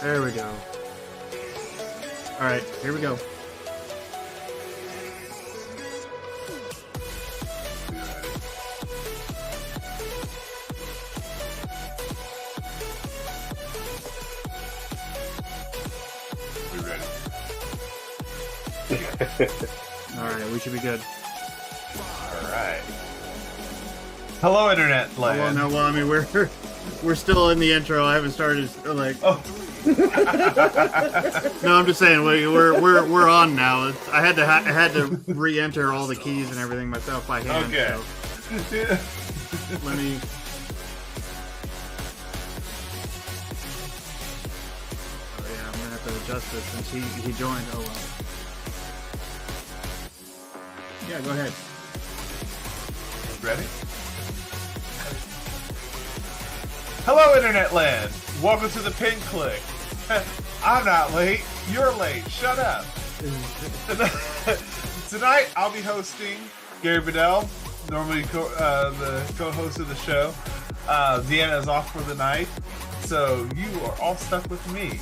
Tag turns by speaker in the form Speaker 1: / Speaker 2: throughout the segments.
Speaker 1: There we go. All right, here we go.
Speaker 2: We ready?
Speaker 1: All right, we should be good.
Speaker 2: All right. Hello, Internet
Speaker 1: Well,
Speaker 2: land.
Speaker 1: no, well, I mean, we're still in the intro. I haven't started. Like,
Speaker 2: Oh.
Speaker 1: no, I'm just saying we're on now. I had to re-enter all the keys and everything myself by hand.
Speaker 2: Okay.
Speaker 1: So let me. Oh yeah, I'm gonna have to adjust this since he joined. Oh well. Yeah, go ahead.
Speaker 2: Ready? Hello, Internet land. Welcome to the Pin Clique. I'm not late. You're late. Shut up. Tonight, I'll be hosting Gary Bedell, normally the co-host of the show. Deanna is off for the night, so you are all stuck with me.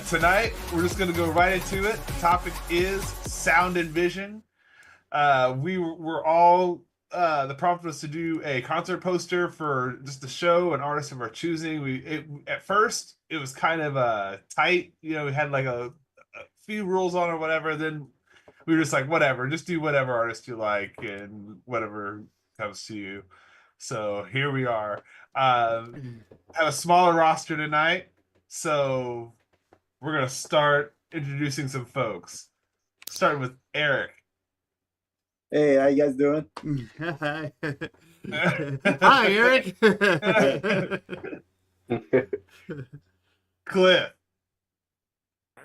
Speaker 2: Tonight, we're just going to go right into it. The topic is sound and vision. We were all the prompt was to do a concert poster for just the show, an artist of our choosing. At first it was kind of tight, we had like a few rules on or whatever. Then we were just like, whatever, just do whatever artist you like and whatever comes to you. So here we are. Have a smaller roster tonight, so we're gonna start introducing some folks, starting with Eric.
Speaker 3: Hey, how you guys doing?
Speaker 1: Hi. Hi, Eric.
Speaker 2: Cliff.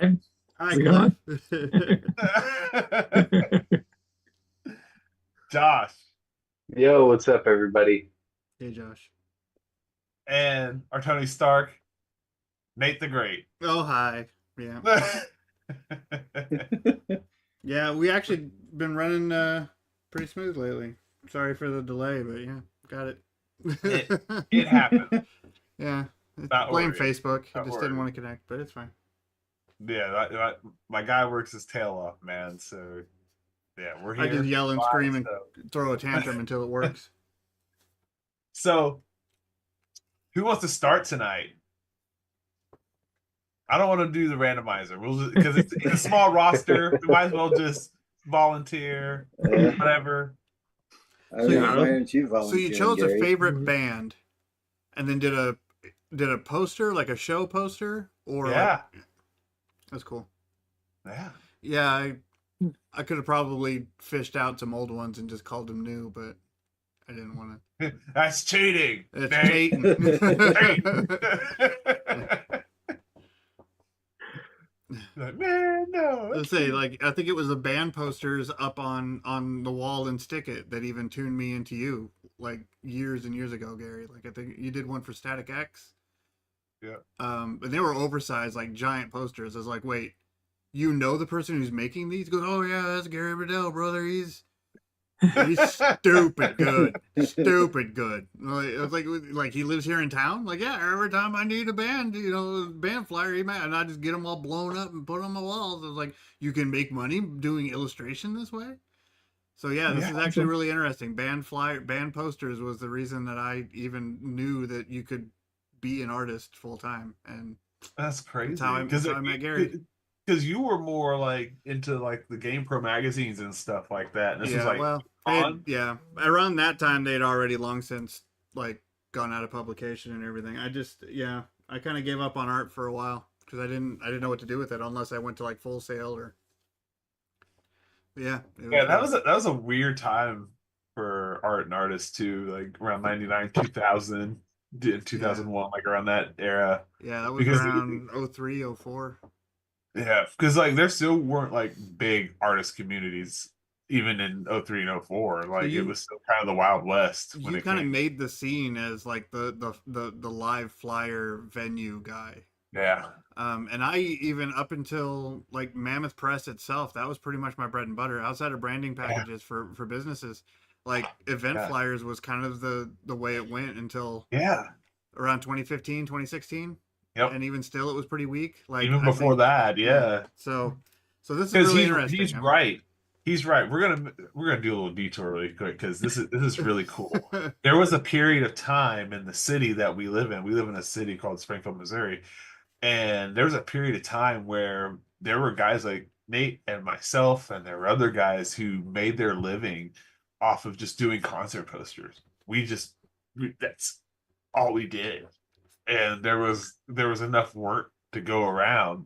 Speaker 1: Hi,
Speaker 4: We
Speaker 1: Cliff.
Speaker 2: Josh.
Speaker 4: Yo, what's up, everybody?
Speaker 1: Hey, Josh.
Speaker 2: And our Tony Stark, Nate the Great.
Speaker 1: Oh, hi. Yeah. Yeah, we actually been running pretty smooth lately. Sorry for the delay, but yeah, got it.
Speaker 2: It happened.
Speaker 1: Yeah.
Speaker 2: Not
Speaker 1: Blame
Speaker 2: worried.
Speaker 1: Facebook. I
Speaker 2: Not
Speaker 1: just
Speaker 2: worried.
Speaker 1: didn't want to connect, but it's fine.
Speaker 2: Yeah, my guy works his tail off, man. So, yeah, we're here.
Speaker 1: I just yell and scream and
Speaker 2: So,
Speaker 1: throw a tantrum until it works.
Speaker 2: so, who wants to start tonight? I don't want to do the randomizer. Because it's a small roster. We might as well just volunteer, whatever.
Speaker 3: I don't know, why aren't you
Speaker 1: So
Speaker 3: volunteering,
Speaker 1: you chose
Speaker 3: Gary?
Speaker 1: a favorite band, and then did a poster, like a show poster, or
Speaker 2: Yeah.
Speaker 1: that's cool.
Speaker 2: Yeah.
Speaker 1: Yeah, I could have probably fished out some old ones and just called them new, but I didn't want to.
Speaker 2: That's cheating.
Speaker 1: It's
Speaker 2: Nate.
Speaker 1: cheating.
Speaker 2: Like, man, no.
Speaker 1: Let's say, like, I think it was the band posters up on the wall in Stick It that even tuned me into you, like years and years ago, Gary. Like, I think you did one for Static X.
Speaker 2: Yeah.
Speaker 1: And they were oversized, like giant posters. I was like, wait, you know the person who's making these? He goes, oh yeah, that's Gary Riddell, brother. He's stupid good, stupid good. It was like he lives here in town. Like, yeah, every time I need a band, band flyer, and I just get them all blown up and put them on my walls. I was like, you can make money doing illustration this way. So yeah, this is actually really interesting. Band posters was the reason that I even knew that you could be an artist full time, and
Speaker 2: That's crazy.
Speaker 1: that's how I met Gary.
Speaker 2: Because you were more like into like the Game Pro magazines and stuff like that. And this was like
Speaker 1: around that time they'd already long since like gone out of publication and everything. I kind of gave up on art for a while because I didn't know what to do with it unless I went to like Full Sail or
Speaker 2: that was a weird time for art and artists too, like around 99, 2000, 2001, like around that era.
Speaker 1: Yeah, that was around 03, 04.
Speaker 2: Yeah, because like there still weren't like big artist communities even in 03 and 04. Like it was still kind of the Wild West.
Speaker 1: You kind of made the scene as like the live flyer venue guy.
Speaker 2: Yeah.
Speaker 1: And I even up until like Mammoth Press itself, that was pretty much my bread and butter. Outside of branding packages for businesses, like event flyers was kind of the way it went until around 2015, 2016.
Speaker 2: Yep.
Speaker 1: and even still, it was pretty weak. Like
Speaker 2: Even
Speaker 1: I
Speaker 2: before
Speaker 1: think,
Speaker 2: that, yeah.
Speaker 1: So this is
Speaker 2: Because
Speaker 1: really interesting.
Speaker 2: he's right. He's right. We're gonna do a little detour really quick because this is really cool. There was a period of time in the city that we live in. We live in a city called Springfield, Missouri, and there was a period of time where there were guys like Nate and myself, and there were other guys who made their living off of just doing concert posters. That's all we did, and there was enough work to go around.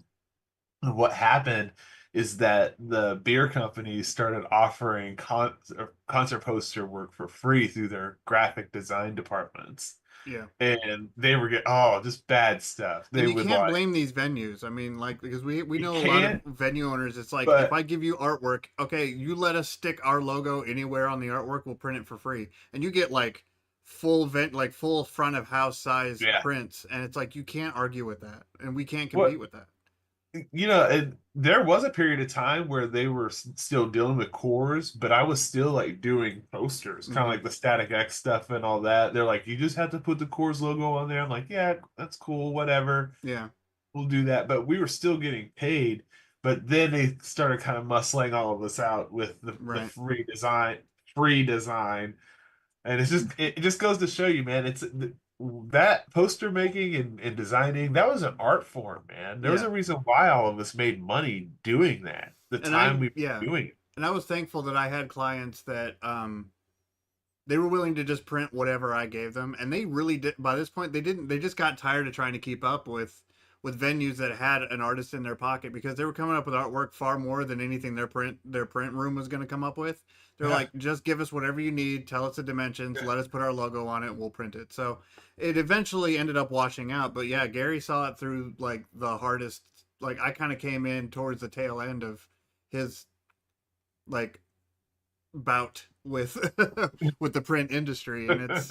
Speaker 2: And what happened is that the beer companies started offering concert poster work for free through their graphic design departments.
Speaker 1: Yeah.
Speaker 2: And they were getting just bad stuff.
Speaker 1: And
Speaker 2: They
Speaker 1: you
Speaker 2: would
Speaker 1: can't
Speaker 2: like
Speaker 1: blame these venues. I mean, like, because we
Speaker 2: you
Speaker 1: know a lot of
Speaker 2: can't,
Speaker 1: venue owners. It's like, if
Speaker 2: but
Speaker 1: I give you artwork, okay, you let us stick our logo anywhere on the artwork, we'll print it for free, and you get like full front of house size
Speaker 2: yeah.
Speaker 1: prints, and it's like you can't argue with that, and we can't
Speaker 2: What
Speaker 1: compete with that.
Speaker 2: there was a period of time where they were still dealing with cores, but I was still like doing posters, kind of
Speaker 1: Hmm.
Speaker 2: like the Static X stuff and all that. They're like, you just have to put the cores logo on there. I'm like, yeah, that's cool, whatever.
Speaker 1: Yeah.
Speaker 2: We'll do that. But we were still getting paid. But then they started kind of muscling all of us out with the
Speaker 1: Right.
Speaker 2: free design. And it just goes to show you, man, that poster making and designing, that was an art form, man. There was
Speaker 1: Yeah.
Speaker 2: a reason why all of us made money doing that. The
Speaker 1: And
Speaker 2: time we were
Speaker 1: yeah,
Speaker 2: doing it.
Speaker 1: and I was thankful that I had clients that they were willing to just print whatever I gave them, and they really did. By this point, they didn't. They just got tired of trying to keep up with venues that had an artist in their pocket, because they were coming up with artwork far more than anything their print room was going to come up with. They're
Speaker 2: Yeah.
Speaker 1: like, just give us whatever you need, tell us the dimensions, let us put our logo on it, we'll print it. So it eventually ended up washing out. But yeah, Gary saw it through like the hardest. Like, I kind of came in towards the tail end of his like bout with with the print industry, and it's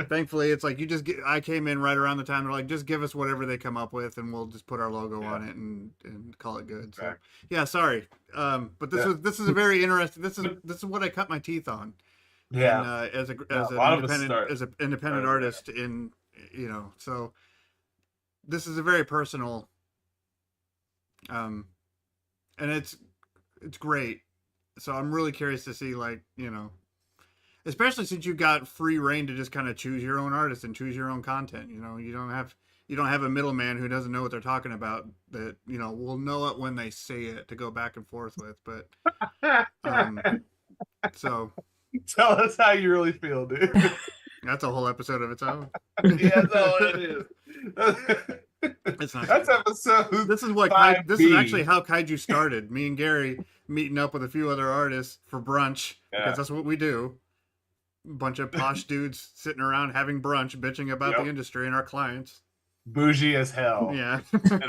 Speaker 1: thankfully it's like, I came in right around the time they're like, just give us whatever they come up with and we'll just put our logo
Speaker 2: Yeah.
Speaker 1: on it and call it good. So
Speaker 2: Right.
Speaker 1: yeah, sorry, but
Speaker 2: Yeah.
Speaker 1: this is a very interesting, this is what I cut my teeth on.
Speaker 2: Yeah.
Speaker 1: And as
Speaker 2: Yeah,
Speaker 1: as
Speaker 2: a
Speaker 1: an
Speaker 2: lot of us
Speaker 1: independent
Speaker 2: started
Speaker 1: artist in, so this is a very personal, um and it's great. So I'm really curious to see, like, especially since you got free reign to just kind of choose your own artist and choose your own content. You don't have a middleman who doesn't know what they're talking about, that will know it when they say it, to go back and forth with. But so
Speaker 2: Tell us how you really feel, dude.
Speaker 1: that's a whole episode of its own.
Speaker 2: Yeah, no, it is.
Speaker 1: It's not.
Speaker 2: That's episode.
Speaker 1: This is what this is actually how Kaiju started. Me and Gary meeting up with a few other artists for brunch, because that's what we do. A bunch of posh dudes sitting around having brunch, bitching about the industry and our clients.
Speaker 2: Bougie as hell.
Speaker 1: Yeah.
Speaker 2: So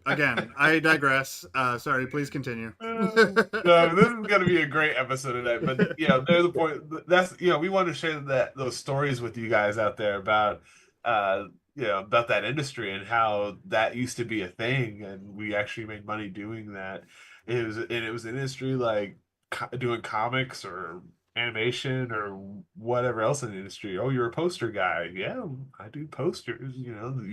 Speaker 1: Again, I digress. Sorry, please continue.
Speaker 2: No, this is going to be a great episode today. But there's the point. That's we want to share those stories with you guys out there about about that industry and how that used to be a thing, and we actually made money doing that. It was an industry like doing comics or animation or whatever else in the industry. Oh, you're a poster guy. Yeah, I do posters.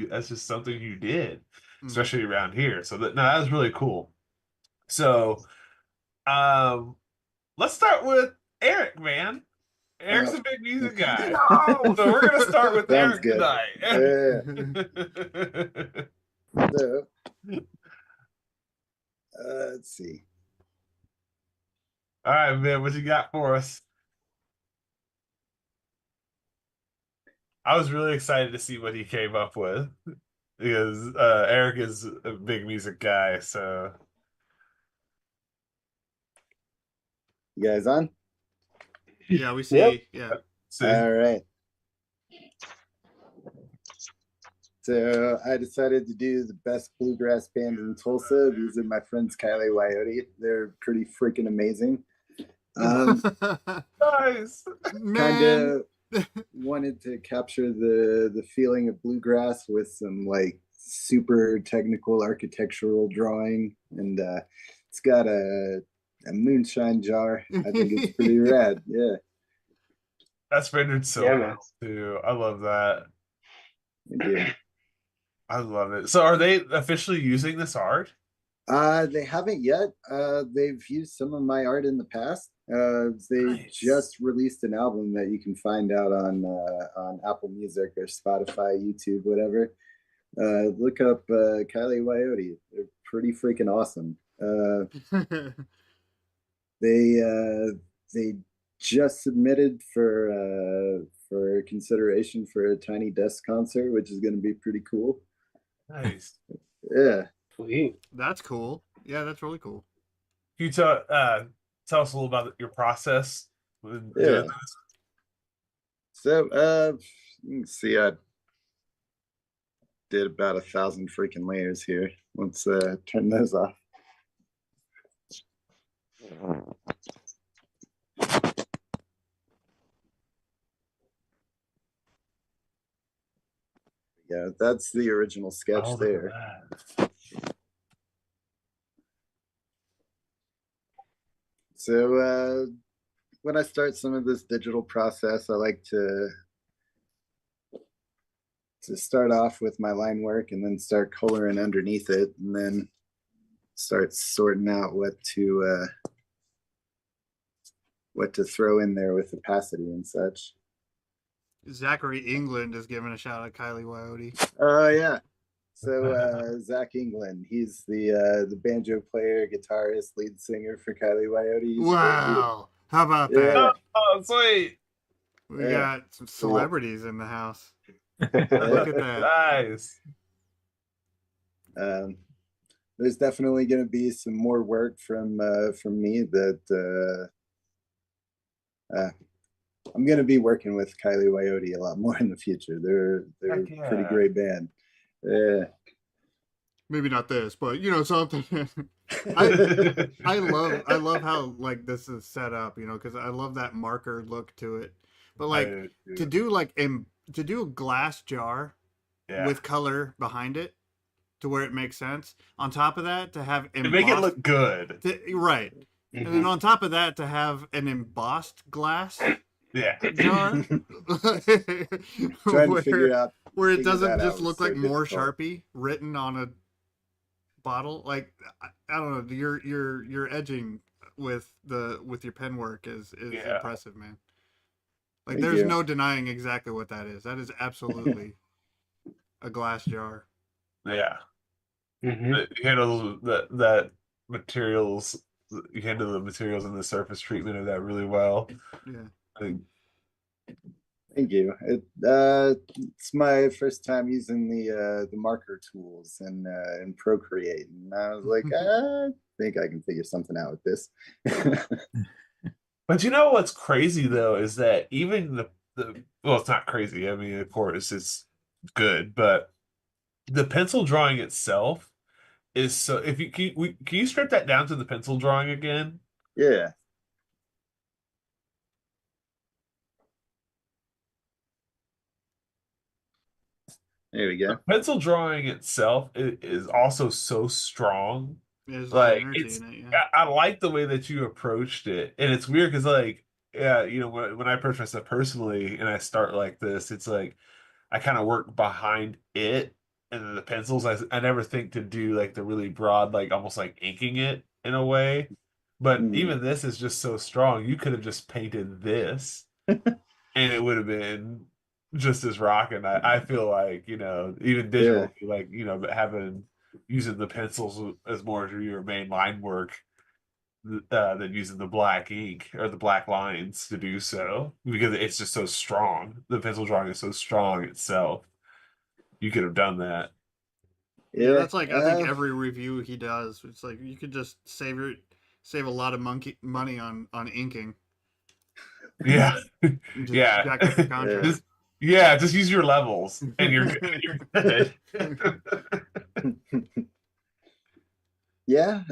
Speaker 2: That's just something you did, especially around here. So that was really cool. So, let's start with Eric, man. Eric's a big music guy. So we're gonna start with Eric
Speaker 3: good.
Speaker 2: tonight.
Speaker 3: So, let's see.
Speaker 2: All right, man, what you got for us? I was really excited to see what he came up with, because Eric is a big music guy. So,
Speaker 3: You guys on?
Speaker 1: Yeah, we see.
Speaker 2: Yep.
Speaker 1: Yeah.
Speaker 3: All right. So I decided to do the best bluegrass band in Tulsa. These are my friends Kylie Wyote. They're pretty freaking amazing.
Speaker 2: Nice.
Speaker 3: Kind of wanted to capture the feeling of bluegrass with some like super technical architectural drawing, and it's got a moonshine jar. I think it's pretty rad. Yeah.
Speaker 2: That's rendered so well too. I love that.
Speaker 3: Thank you.
Speaker 2: I love it. So are they officially using this art?
Speaker 3: They haven't yet. They've used some of my art in the past. They
Speaker 2: Nice.
Speaker 3: just released an album that you can find out on Apple Music or Spotify, YouTube, whatever. Look up Kylie Coyote. They're pretty freaking awesome. They just submitted for consideration for a Tiny Desk concert, which is going to be pretty cool.
Speaker 2: Nice.
Speaker 3: Yeah.
Speaker 4: Sweet.
Speaker 1: That's cool. Yeah, that's really cool.
Speaker 2: Can you tell us a little about your process with
Speaker 3: Yeah.
Speaker 2: doing this?
Speaker 3: So you can see I did about 1,000 freaking layers here. Let's turn those off. Yeah, that's the original sketch
Speaker 2: Oh, look
Speaker 3: there.
Speaker 2: at that.
Speaker 3: So when I start some of this digital process, I like to start off with my line work and then start coloring underneath it, and then start sorting out what to throw in there with opacity and such.
Speaker 1: Zachary England is giving a shout out Kylie Coyote.
Speaker 3: Oh yeah. So Zach England, he's the banjo player, guitarist, lead singer for Kylie Coyote.
Speaker 1: Wow. How about
Speaker 3: Yeah.
Speaker 1: that?
Speaker 2: Oh, sweet.
Speaker 1: We
Speaker 3: Yeah.
Speaker 1: got some celebrities in the house.
Speaker 3: Yeah.
Speaker 1: Look at that.
Speaker 2: Nice.
Speaker 3: There's definitely going to be some more work from me that I'm going to be working with Kylie Coyote a lot more in the future. They're
Speaker 2: Heck
Speaker 3: a pretty
Speaker 2: yeah.
Speaker 3: great band. Yeah.
Speaker 1: Maybe not this, but you know something. I love how like this is set up, you know, because I love that marker look to it. But like to do to do a glass jar with color behind it to where it makes sense. On top of that, to have
Speaker 2: to make it look good.
Speaker 1: Right. And then on top of that, to have an embossed glass
Speaker 2: Yeah.
Speaker 1: jar
Speaker 3: Trying to figure out
Speaker 1: where it
Speaker 3: figure
Speaker 1: doesn't
Speaker 3: that
Speaker 1: just
Speaker 3: out
Speaker 1: look
Speaker 3: was
Speaker 1: like
Speaker 3: so
Speaker 1: more
Speaker 3: difficult.
Speaker 1: Sharpie written on a bottle. Like I don't know, your edging with your pen work is impressive, man. Like
Speaker 3: Thank
Speaker 1: there's
Speaker 3: you.
Speaker 1: no denying exactly what that is. That is absolutely a glass jar.
Speaker 2: Yeah.
Speaker 4: Mm-hmm.
Speaker 2: You handle that materials. You handle the materials and the surface treatment of that really well.
Speaker 1: Yeah.
Speaker 2: I think
Speaker 3: Thank you. It's my first time using the marker tools in Procreate, and I was like, I think I can figure something out with this.
Speaker 2: But you know what's crazy though is that even the well, it's not crazy. I mean, of course, it's good, but the pencil drawing itself is so. If you can you strip that down to the pencil drawing again?
Speaker 3: Yeah. There we
Speaker 2: The
Speaker 3: go.
Speaker 2: pencil drawing itself is also so strong.
Speaker 1: There's a lot of
Speaker 2: Like
Speaker 1: energy
Speaker 2: it's,
Speaker 1: in it, yeah.
Speaker 2: I like the way that you approached it, and it's weird because like, yeah, you know, when I approach myself personally and I start like this, it's like I kind of work behind it, and then the pencils. I never think to do like the really broad, like almost like inking it in a way. But
Speaker 3: Mhm.
Speaker 2: even this is just so strong. You could have just painted this, and it would have been just as rocking. I feel like, you know, even
Speaker 3: Yeah.
Speaker 2: digitally, like, you know, but having using the pencils as more of your main line work than using the black ink or the black lines to do so because it's just so strong. The pencil drawing is so strong itself. You could have done that.
Speaker 1: Yeah,
Speaker 3: Yeah.
Speaker 1: that's like I think every review he does. It's like you could just save a lot of money on inking.
Speaker 2: Yeah.
Speaker 1: Just
Speaker 2: Yeah.
Speaker 1: jack up your contract.
Speaker 2: Just use your levels and you're good. You're good.
Speaker 3: Yeah.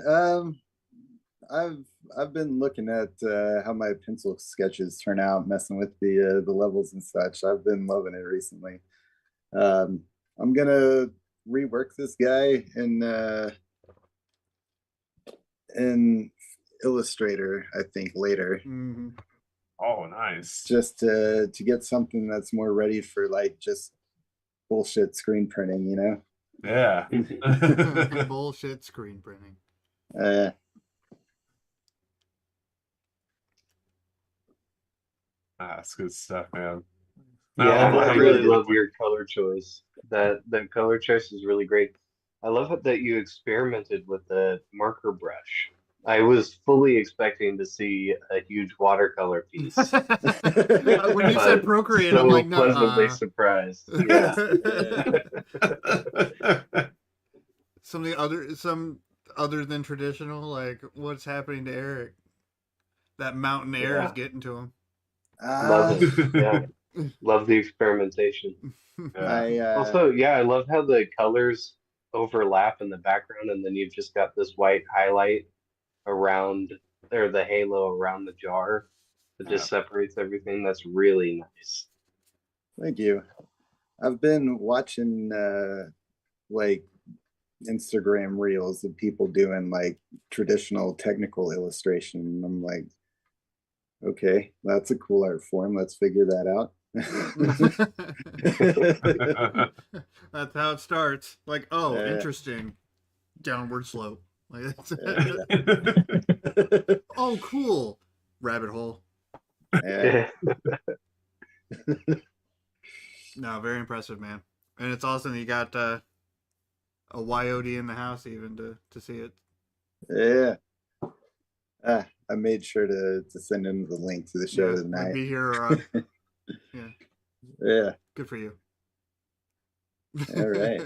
Speaker 3: I've been looking at how my pencil sketches turn out, messing with the levels and such. I've been loving it recently. I'm gonna rework this guy in Illustrator, I think later,
Speaker 1: Mm-hmm.
Speaker 2: Oh, nice.
Speaker 3: just to get something that's more ready for like just bullshit screen printing, you know.
Speaker 2: Yeah.
Speaker 1: Bullshit screen printing.
Speaker 2: That's good stuff, man.
Speaker 4: Yeah,
Speaker 2: No,
Speaker 4: I
Speaker 2: I
Speaker 4: really
Speaker 3: good.
Speaker 4: love your color choice. That color choice is really great. I love it that you experimented with the marker brush. I was fully expecting to see a huge watercolor piece,
Speaker 1: When you said
Speaker 4: but
Speaker 1: Procreate, I'm
Speaker 4: so
Speaker 1: like,
Speaker 4: pleasantly
Speaker 1: nah.
Speaker 4: surprised. Yeah.
Speaker 1: Some other than traditional, like what's happening to Eric? That mountain air is
Speaker 4: Yeah.
Speaker 1: getting to him.
Speaker 4: Love it. Yeah. Love the experimentation.
Speaker 2: Yeah.
Speaker 4: Also, yeah, I love how the colors overlap in the background, and then you've just got this white highlight around, or the halo around the jar that just separates everything. That's really nice.
Speaker 3: Thank you. I've been watching like Instagram reels of people doing like traditional technical illustration. And I'm like, okay, that's a cool art form. Let's figure that out.
Speaker 1: That's how it starts. Like, oh, interesting. Downward slope. Like, oh, cool. Rabbit hole.
Speaker 3: Yeah.
Speaker 1: No, very impressive, man. And it's awesome you got a YOD in the house even to see it.
Speaker 3: Yeah. I made sure to send him the link to the show tonight.
Speaker 1: Be here. Yeah.
Speaker 3: Yeah.
Speaker 1: Good for you.
Speaker 3: All right.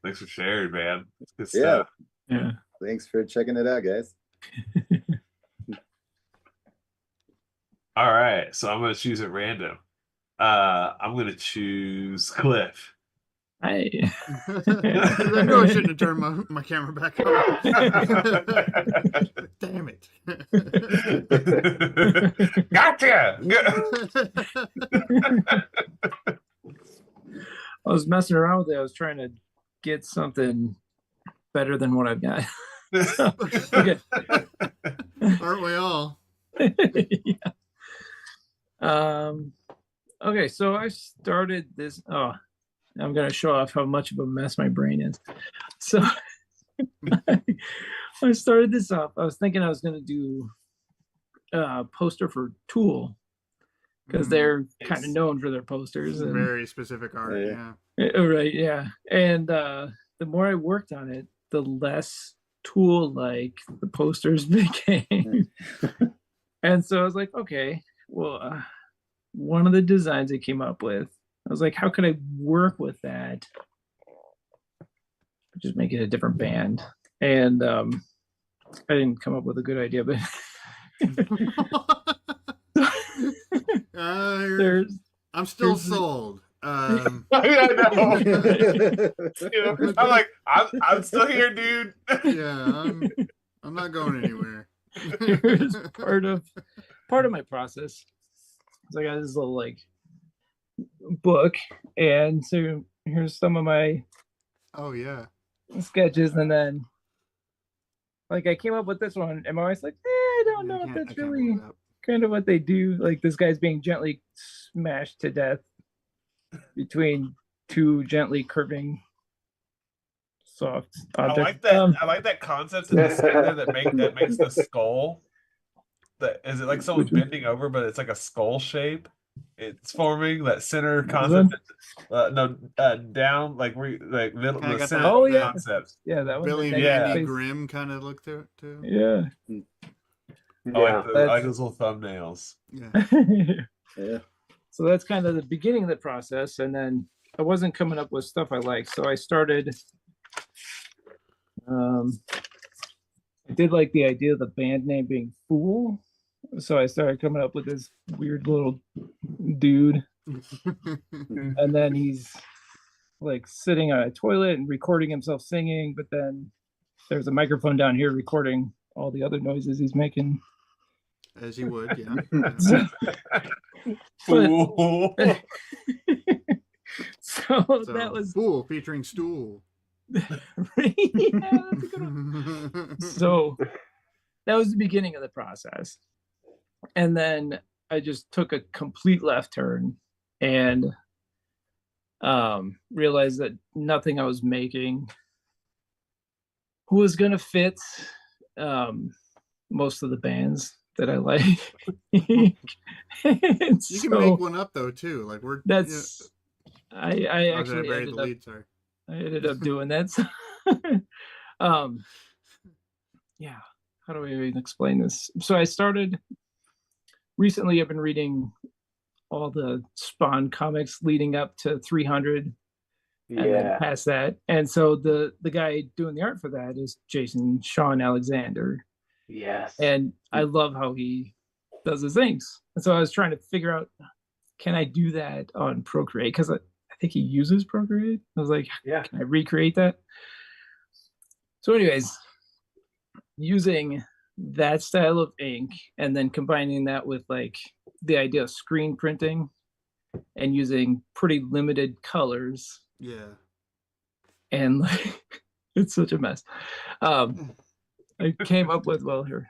Speaker 2: Thanks for sharing, man. That's good
Speaker 3: Yeah.
Speaker 2: stuff.
Speaker 5: Yeah.
Speaker 3: Thanks for checking it out, guys.
Speaker 2: All right, so I'm gonna choose at random. I'm gonna choose Cliff.
Speaker 5: I
Speaker 1: I know I shouldn't have turned my camera back on. Damn it.
Speaker 2: Gotcha!
Speaker 5: I was messing around with it. I was trying to get something better than what I've got. Okay.
Speaker 1: Aren't we all?
Speaker 5: Yeah. Okay, so I started this. Oh, I'm gonna show off how much of a mess my brain is. So I started this off. I was thinking I was gonna do a poster for Tool because they're kind of known for their posters. And,
Speaker 1: very specific art, yeah.
Speaker 5: Right, yeah. And the more I worked on it, the less Tool-like the posters became. And so I was like, okay, well, one of the designs I came up with, I was like, how can I work with that? Just make it a different band. And I didn't come up with a good idea, but
Speaker 1: I'm still sold.
Speaker 2: I know. I'm like, I'm still here, dude.
Speaker 1: Yeah, I'm not going anywhere.
Speaker 5: Here's part of my process. So I got this little like book, and so here's some of my sketches, and then like I came up with this one, and my wife's like, I don't know if that's really kind of what they do. Like this guy's being gently smashed to death between two gently curving soft objects.
Speaker 2: I like that. I like that concept in the center that makes the skull. Is it like someone's bending over, but it's like a skull shape? It's forming that center concept. Down like middle the center concept.
Speaker 5: Yeah, that one.
Speaker 1: Billy and Andy Grimm kind of look to it too.
Speaker 5: Yeah.
Speaker 2: I like those little thumbnails.
Speaker 3: Yeah.
Speaker 5: So that's kind of the beginning of the process, and then I wasn't coming up with stuff I liked, so I started. I did like the idea of the band name being Fool, so I started coming up with this weird little dude, and then he's like sitting on a toilet and recording himself singing, but then there's a microphone down here recording all the other noises he's making.
Speaker 1: As you would, yeah.
Speaker 2: Fool.
Speaker 5: So that was
Speaker 1: Fool featuring Stool.
Speaker 5: Yeah, that's a good one. So that was the beginning of the process, and then I just took a complete left turn and realized that nothing I was making was gonna fit most of the bands that I like.
Speaker 1: You
Speaker 5: So
Speaker 1: can make one up though too. Like
Speaker 5: that's I
Speaker 1: oh, did I
Speaker 5: actually
Speaker 1: bury the lead? Sorry.
Speaker 5: I ended up doing that. Yeah, how do I even explain this? So I started recently. I've been reading all the Spawn comics leading up to 300, and then
Speaker 4: Yeah.
Speaker 5: past that. And so the guy doing the art for that is Sean Alexander,
Speaker 4: Yes.
Speaker 5: and I love how he does his things. And so I was trying to figure out, can I do that on Procreate? Because I think he uses Procreate. I was like,
Speaker 4: Yeah.
Speaker 5: can I recreate that? So, anyways, using that style of ink and then combining that with like the idea of screen printing and using pretty limited colors,
Speaker 1: Yeah.
Speaker 5: and like it's such a mess. I came up with, well, here.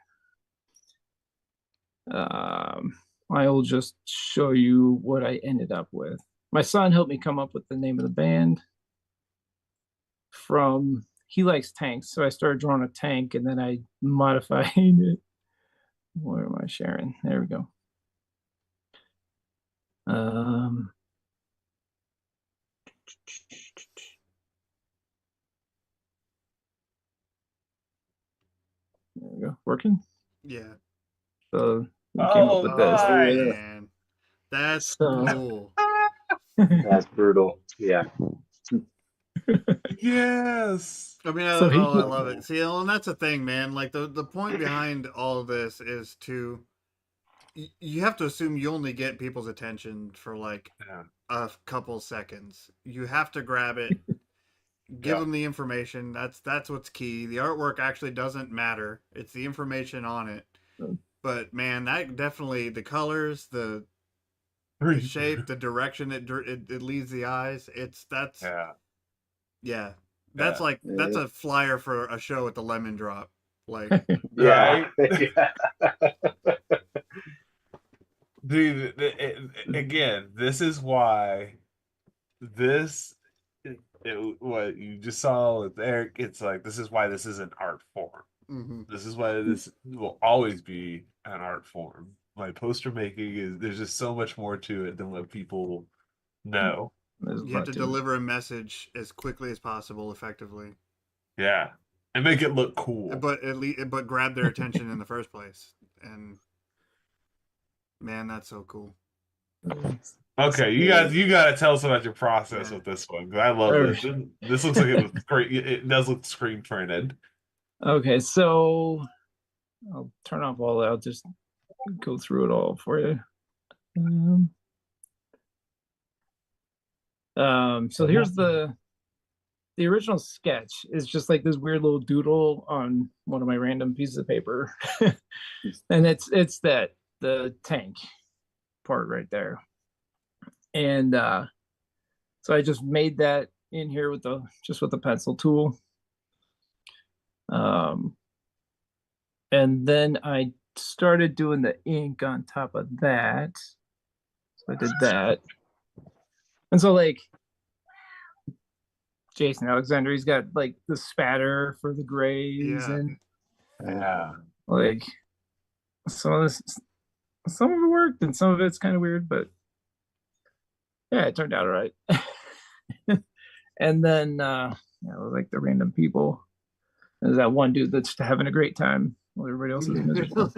Speaker 5: I'll just show you what I ended up with. My son helped me come up with the name of the band. He likes tanks, so I started drawing a tank, and then I modified it. Where am I sharing? There we go. There we go. Working.
Speaker 1: Yeah.
Speaker 5: So we came up with this.
Speaker 1: Oh
Speaker 2: nice.
Speaker 1: man, that's
Speaker 5: So-
Speaker 1: cool.
Speaker 4: That's brutal. Yeah.
Speaker 2: Yes.
Speaker 1: I mean,
Speaker 5: So he
Speaker 1: I
Speaker 5: put-
Speaker 1: love it. See, and that's the thing, man. Like the point behind all of this is you have to assume you only get people's attention for like
Speaker 2: Yeah.
Speaker 1: a couple seconds. You have to grab it, give
Speaker 2: Yeah.
Speaker 1: them the information. That's what's key. The artwork actually doesn't matter. It's the information on it. But man, that definitely the colors, the shape, the direction it leads the eyes.
Speaker 2: Yeah.
Speaker 1: That's
Speaker 2: Yeah.
Speaker 1: like that's a flyer for a show at the Lemon Drop. Like
Speaker 4: Yeah. Yeah.
Speaker 2: Dude, again, this is why what you just saw with Eric, it's like this is why this is an art form.
Speaker 1: mhm.
Speaker 2: This is why this will always be an art form. Like poster making there's just so much more to it than what people know.
Speaker 5: There's a
Speaker 1: You have
Speaker 5: lot
Speaker 1: to
Speaker 5: to it.
Speaker 1: deliver a message as quickly as possible, effectively,
Speaker 2: Yeah. And make it look cool.
Speaker 1: but but grab their attention in the first place. And man, that's so cool.
Speaker 2: Okay, you gotta tell us about your process with this one, because I love this. This looks like it was great. It does look screen printed.
Speaker 5: Okay, so I'll turn off all that. I'll just go through it all for you. So here's the original sketch is just like this weird little doodle on one of my random pieces of paper. And it's the tank part right there. And so I just made that in here with the pencil tool. And then I started doing the ink on top of that. So I did that. And so like Jason Alexander, he's got like the spatter for the grays and like some of it worked and some of it's kind of weird, but yeah, it turned out all right. And then like the random people. There's that one dude that's having a great time while everybody else is miserable.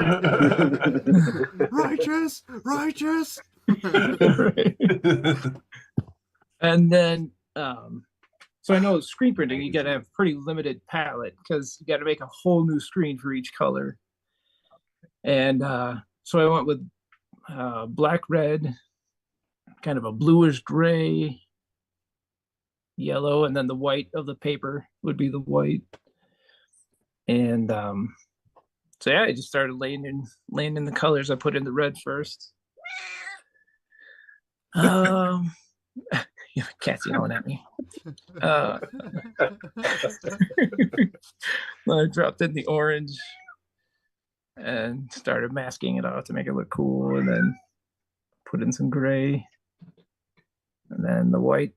Speaker 1: Righteous.
Speaker 5: Right. And then so I know screen printing, you got to have pretty limited palette because you got to make a whole new screen for each color. And so I went with black, red, kind of a bluish gray, yellow, and then the white of the paper would be the white. And so yeah, I just started laying in the colors. I put in the red first. Cat's yelling at me. I dropped in the orange and started masking it off to make it look cool, and then put in some gray. and then the white,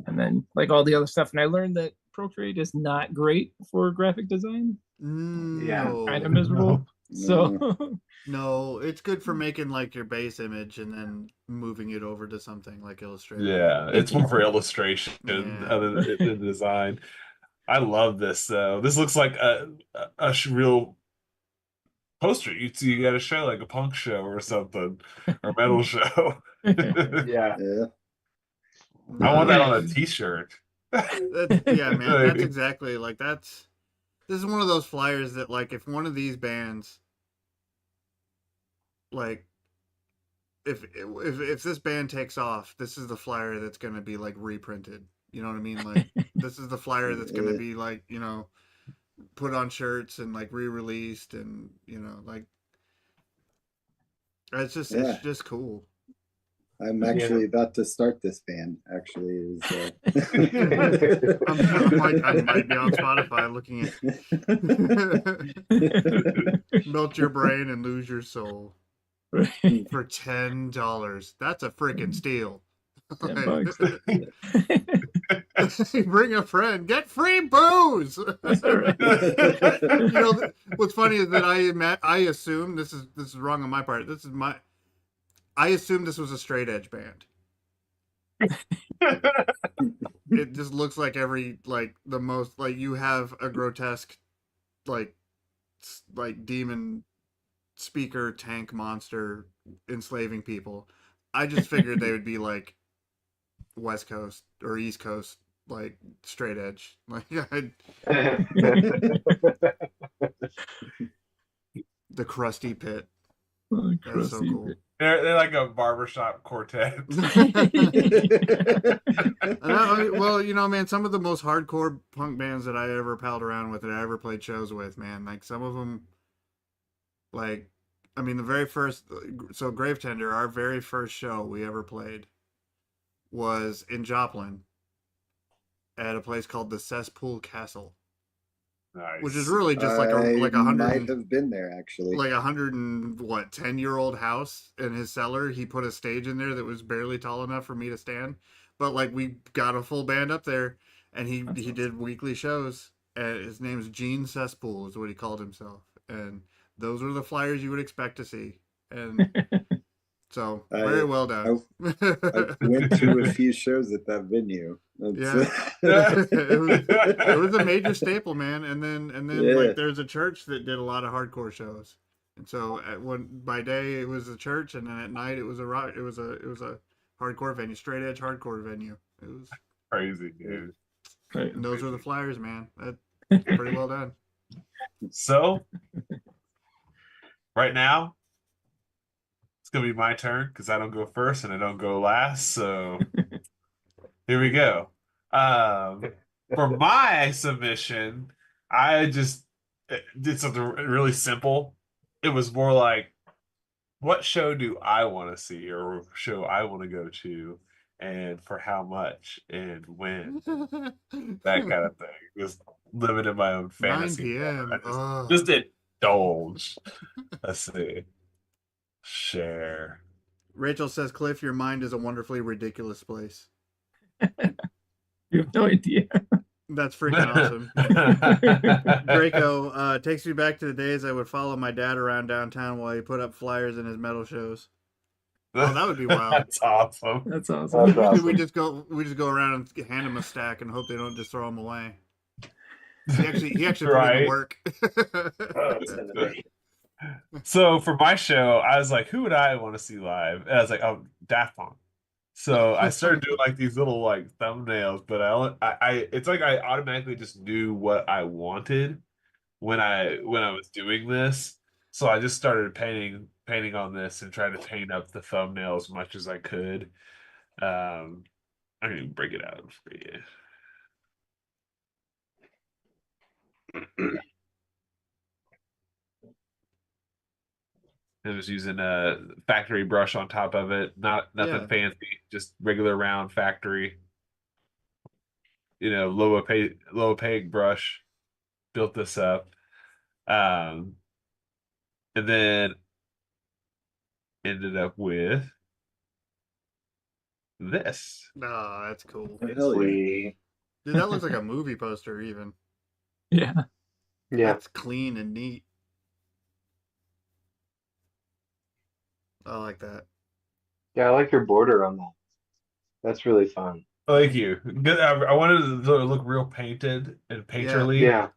Speaker 5: and then like all the other stuff. And I learned that Procreate is not great for graphic design.
Speaker 4: Yeah.
Speaker 5: Kind of
Speaker 1: No,
Speaker 5: miserable. So
Speaker 1: no, it's good for making like your base image and then moving it over to something like Illustrator.
Speaker 2: Yeah, it's more for illustration
Speaker 1: Yeah.
Speaker 2: other than design. I love this though. This looks like a real poster. You got a show like a punk show or something, or metal show.
Speaker 4: Yeah.
Speaker 3: Yeah.
Speaker 2: I want that on a
Speaker 1: Nice.
Speaker 2: t-shirt.
Speaker 1: Yeah, man, that's
Speaker 2: Like,
Speaker 1: exactly like this is one of those flyers that like if one of these bands like if this band takes off, this is the flyer that's gonna be like reprinted. You know what I mean? Like this is the flyer that's gonna be like, put on shirts and like re-released and like it's
Speaker 3: Yeah.
Speaker 1: just cool.
Speaker 3: I'm actually about to start this band. Actually,
Speaker 1: I might be on Spotify looking at melt your brain and lose your soul for $10. That's a freaking steal.
Speaker 5: $10.
Speaker 1: Bring a friend, get free booze. What's funny is that I assume this is wrong on my part. I assumed this was a straight edge band. It just looks like the most like you have a grotesque like demon speaker tank monster enslaving people. I just figured they would be like West Coast or East Coast, like straight edge. Like the crusty pit. That's so cool.
Speaker 2: they're like a barbershop quartet.
Speaker 1: Well, man, some of the most hardcore punk bands that I ever palled around with, that I ever played shows with, man, like some of them, like, I mean, the very first, so Gravetender, our very first show we ever played was in Joplin at a place called the Cesspool Castle.
Speaker 2: Nice.
Speaker 1: Which is really just like
Speaker 3: I
Speaker 1: a hundred.
Speaker 3: might have been there actually.
Speaker 1: Like 10-year-old house in his cellar. He put a stage in there that was barely tall enough for me to stand, but like we got a full band up there, and he did weekly shows. And his name is Gene Cesspool, is what he called himself, and those are the flyers you would expect to see, and so very well done.
Speaker 3: I went to a few shows at that venue.
Speaker 1: Yeah, it was a major staple, man. And then
Speaker 3: Yeah.
Speaker 1: like there's a church that did a lot of hardcore shows, and so by day it was a church, and then at night it was a rock. It was a hardcore venue, straight edge hardcore venue. It was
Speaker 2: crazy, dude.
Speaker 1: And those are the flyers, man. That's pretty well done.
Speaker 2: So, right now, it's gonna be my turn because I don't go first and I don't go last. So, here we go. For my submission, I just did something really simple. It was more like, what show do I want to see, or show I want to go to, and for how much and when, that kind of thing. Just living in my own
Speaker 1: 9
Speaker 2: fantasy.
Speaker 1: p.m.
Speaker 2: I just indulge. Let's see. Share.
Speaker 1: Rachel says, Cliff, your mind is a wonderfully ridiculous place.
Speaker 5: You have no idea.
Speaker 1: That's freaking awesome. Draco takes me back to the days I would follow my dad around downtown while he put up flyers in his metal shows. Oh, that would be wild.
Speaker 2: That's awesome.
Speaker 5: That's awesome.
Speaker 4: That's
Speaker 1: We
Speaker 4: awesome.
Speaker 1: just go around and hand him a stack and hope they don't just throw them away. He actually put in
Speaker 2: Right.
Speaker 1: the work.
Speaker 2: So for my show, I was like, who would I want to see live? And I was like, oh, Daft Punk. So I started doing like these little like thumbnails, but it's like I automatically just knew what I wanted when I was doing this. So I just started painting on this and trying to paint up the thumbnail as much as I could. I'm gonna break it out for you. I was using a factory brush on top of it, nothing
Speaker 1: Yeah.
Speaker 2: fancy, just regular round factory. Low opaque brush. Built this up, and then ended up with this.
Speaker 1: Oh, that's cool.
Speaker 3: Oh, hell yeah.
Speaker 4: Sweet.
Speaker 1: Dude, that looks like a movie poster even.
Speaker 5: Yeah.
Speaker 4: Yeah.
Speaker 1: That's clean and neat. I like that.
Speaker 4: Yeah, I like your border on that. That's really fun.
Speaker 2: Thank you. Good. I wanted it to look real painted and
Speaker 1: Yeah.
Speaker 2: painterly
Speaker 4: Yeah.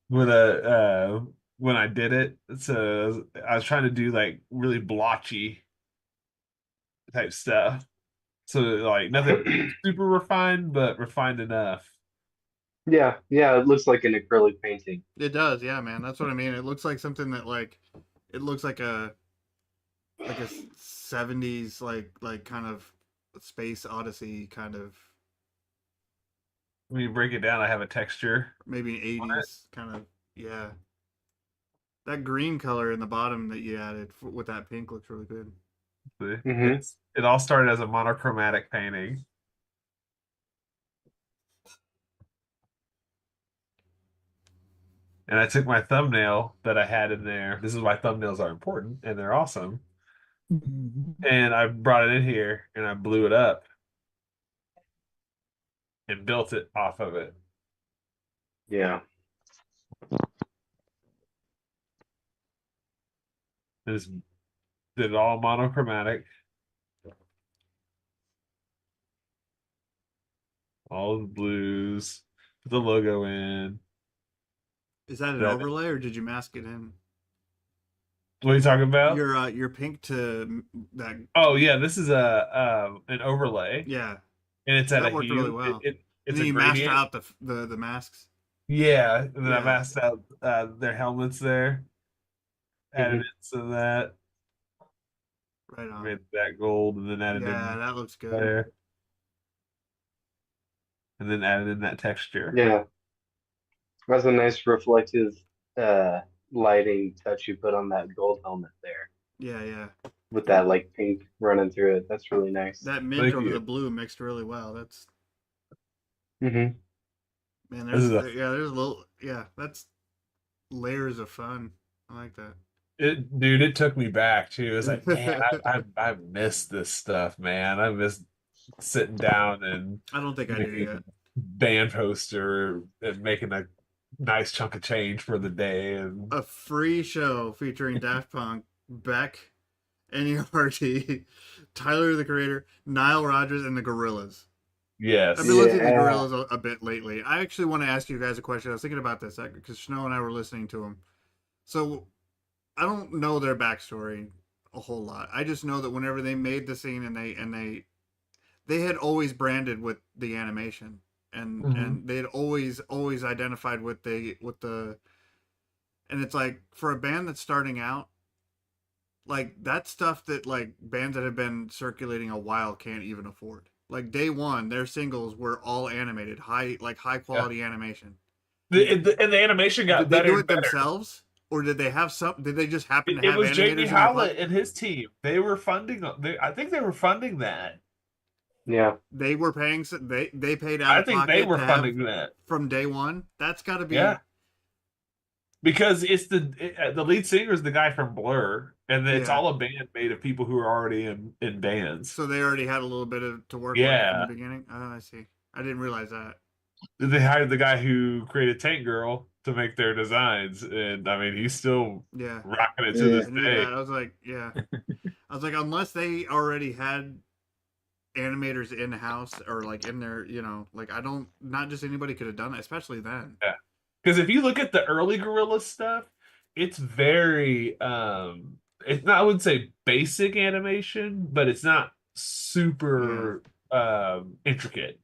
Speaker 2: when I did it. So I was trying to do like really blotchy type stuff. So like nothing super refined, but refined enough.
Speaker 4: Yeah. Yeah. It looks like an acrylic painting.
Speaker 1: It does, yeah, man. That's what I mean. It looks like something that it looks like a 70s like kind of space odyssey kind of,
Speaker 2: When you break it down, I have a texture.
Speaker 1: maybe
Speaker 2: On it.
Speaker 1: 80s kind of, yeah. That green color in the bottom that you added with that pink looks really good.
Speaker 4: Hmm.
Speaker 2: It all started as a monochromatic painting. And I took my thumbnail that I had in there. This is why thumbnails are important and they're awesome. And I brought it in here and I blew it up and built it off of it.
Speaker 4: Yeah.
Speaker 2: Just did it all monochromatic. All the blues. Put the logo in.
Speaker 1: Is that an
Speaker 2: That,
Speaker 1: overlay or did you mask it in?
Speaker 2: what are you talking about?
Speaker 1: Your pink to that,
Speaker 2: Oh yeah, this is a an overlay,
Speaker 1: yeah.
Speaker 2: and it's at a
Speaker 1: That worked really
Speaker 2: hue.
Speaker 1: well. And
Speaker 2: It's
Speaker 1: then
Speaker 2: a
Speaker 1: you masked
Speaker 2: gradient.
Speaker 1: out the masks.
Speaker 2: Yeah, and then I
Speaker 1: Yeah.
Speaker 2: masked out their helmets there. Added
Speaker 4: Hmm.
Speaker 2: in some of that.
Speaker 1: Right on.
Speaker 2: Made that gold, and then added
Speaker 1: Yeah,
Speaker 2: in
Speaker 1: that looks good.
Speaker 2: there, and then added in that texture.
Speaker 4: Yeah. That's a nice reflective uh lighting touch you put on that gold helmet there
Speaker 1: Yeah, yeah.
Speaker 4: with that like pink running through it. That's really nice.
Speaker 1: That mint
Speaker 2: Thank
Speaker 1: over the
Speaker 2: you.
Speaker 1: blue mixed really well. That's,
Speaker 4: Hmm.
Speaker 1: man,
Speaker 2: This is
Speaker 1: there's a little, yeah, that's layers of fun. I like that.
Speaker 2: dude. It took me back too. It's like, man, I missed this stuff, man. I miss sitting down and
Speaker 1: I don't think I do
Speaker 2: making
Speaker 1: yet.
Speaker 2: band poster and making a nice chunk of change for the day. And
Speaker 1: A free show featuring Daft Punk, Beck, NERT, Tyler the Creator, Nile Rodgers, and the Gorillas. I've been
Speaker 2: yes,
Speaker 1: listening to the
Speaker 4: Yeah.
Speaker 1: Gorillas a bit lately. I actually want to ask you guys a question. I was thinking about this because Snow and I were listening to them. So I don't know their backstory a whole lot. I just know that whenever they made the scene and they had always branded with the animation and they had always identified with the, and it's like for a band that's starting out, like that's stuff that like bands that have been circulating a while can't even afford. Like day one, their singles were all animated, high
Speaker 2: yeah.
Speaker 1: quality animation.
Speaker 2: And the animation got
Speaker 1: Did they
Speaker 2: better
Speaker 1: do
Speaker 2: and
Speaker 1: it
Speaker 2: better.
Speaker 1: themselves, or did they have some? Did they just happen to
Speaker 2: It
Speaker 1: have
Speaker 2: was Jamie
Speaker 1: animators in their
Speaker 2: Howlett and his team. They were funding. I think they were funding that.
Speaker 4: Yeah.
Speaker 1: They were paying. They paid out
Speaker 2: I
Speaker 1: of
Speaker 2: think they
Speaker 1: pocket
Speaker 2: were
Speaker 1: to have
Speaker 2: funding that.
Speaker 1: from day one. That's got to be.
Speaker 2: Yeah, because it's the lead singer is the guy from Blur, and it's
Speaker 1: Yeah.
Speaker 2: all a band made of people who are already in bands.
Speaker 1: So they already had a little bit of to work with from the
Speaker 2: Yeah,
Speaker 1: beginning. Oh, I see. I didn't realize that.
Speaker 2: they hired the guy who created Tank Girl to make their designs, and I mean he's still
Speaker 1: Yeah,
Speaker 2: rocking it to
Speaker 3: Yeah.
Speaker 2: this
Speaker 1: I knew
Speaker 2: day.
Speaker 1: that. I was like, yeah. I was like, unless they already had animators in house or like in their, like I don't. Not just anybody could have done that, especially then.
Speaker 2: Yeah, because if you look at the early Gorilla stuff, it's very it's not, I wouldn't say basic animation, but it's not
Speaker 1: Yeah.
Speaker 2: super intricate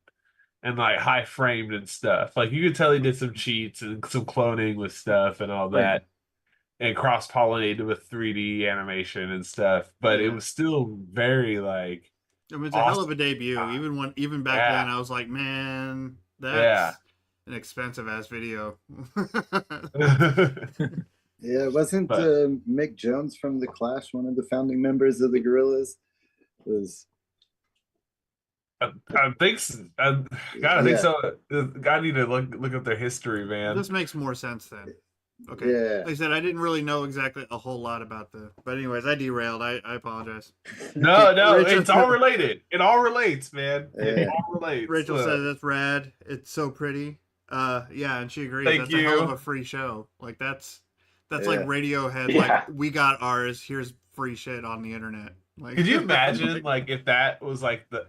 Speaker 2: and like high framed and stuff. Like you could tell he did some cheats and some cloning with stuff and all
Speaker 3: Oh, yeah.
Speaker 2: that, and cross pollinated with 3D animation and stuff. But it
Speaker 1: Yeah.
Speaker 2: was still very like
Speaker 1: I mean, it's a hell of
Speaker 2: awesome.
Speaker 1: a debut. Even back
Speaker 2: Yeah,
Speaker 1: then, I was like, man,
Speaker 2: yeah.
Speaker 1: that's an expensive ass video.
Speaker 3: Yeah, wasn't
Speaker 2: But
Speaker 3: Mick Jones from The Clash one of the founding members of the Gorillas? Was
Speaker 2: I think, God, I think
Speaker 3: yeah,
Speaker 2: so. God, need to look up their history, man.
Speaker 1: This makes more sense then. Okay.
Speaker 3: Yeah.
Speaker 1: Like I said, I didn't really know exactly a whole lot about the. But anyways, I derailed. I apologize.
Speaker 2: No,
Speaker 1: Rachel-
Speaker 2: it's all related. It all relates, man. It
Speaker 3: Yeah.
Speaker 2: all relates.
Speaker 1: Rachel says that's rad. It's so pretty. Yeah, and she agrees.
Speaker 2: Thank
Speaker 1: That's a hell of
Speaker 2: you.
Speaker 1: a free show. Like that's
Speaker 3: Yeah.
Speaker 1: like Radiohead.
Speaker 4: Yeah.
Speaker 1: Like we got ours. Here's free shit on the internet. Like,
Speaker 2: Could you imagine, like, if that was like the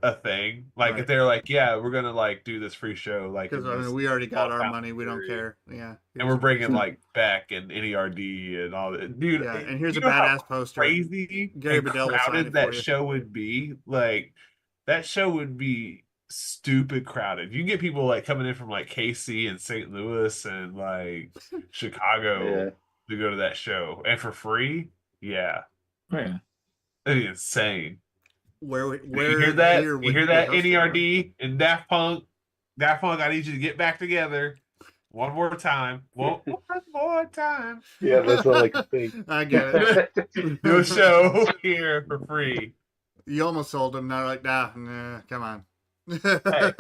Speaker 2: a thing? Like,
Speaker 1: Right.
Speaker 2: if they're like, yeah, we're gonna like do this free show, like,
Speaker 1: Because
Speaker 2: in
Speaker 1: I
Speaker 2: this
Speaker 1: mean, we already got
Speaker 2: small
Speaker 1: our
Speaker 2: town
Speaker 1: money. We don't
Speaker 2: area,
Speaker 1: care. Yeah.
Speaker 2: and we're bringing like Beck and NERD and all that, dude.
Speaker 1: Yeah, and here's
Speaker 2: you
Speaker 1: a
Speaker 2: know how
Speaker 1: badass poster.
Speaker 2: crazy
Speaker 1: Gary
Speaker 2: and
Speaker 1: Bedell will sign
Speaker 2: crowded
Speaker 1: it
Speaker 2: that
Speaker 1: for you.
Speaker 2: show would be. Like, that show would be stupid crowded. You can get people like coming in from like KC and St. Louis and like Chicago
Speaker 3: Yeah.
Speaker 2: to go to that show, and for free. Yeah,
Speaker 5: Yeah.
Speaker 2: that'd be insane.
Speaker 1: Where
Speaker 2: You hear that?
Speaker 1: here
Speaker 2: You
Speaker 1: would
Speaker 2: hear that?
Speaker 1: host it,
Speaker 2: NERD and Daft Punk. Daft Punk, I need you to get back together one more time. One more time.
Speaker 4: Yeah, that's all I can think.
Speaker 1: I get it.
Speaker 2: Do a show here for free.
Speaker 1: You almost sold them. Now like, nah, come on.
Speaker 2: Hey.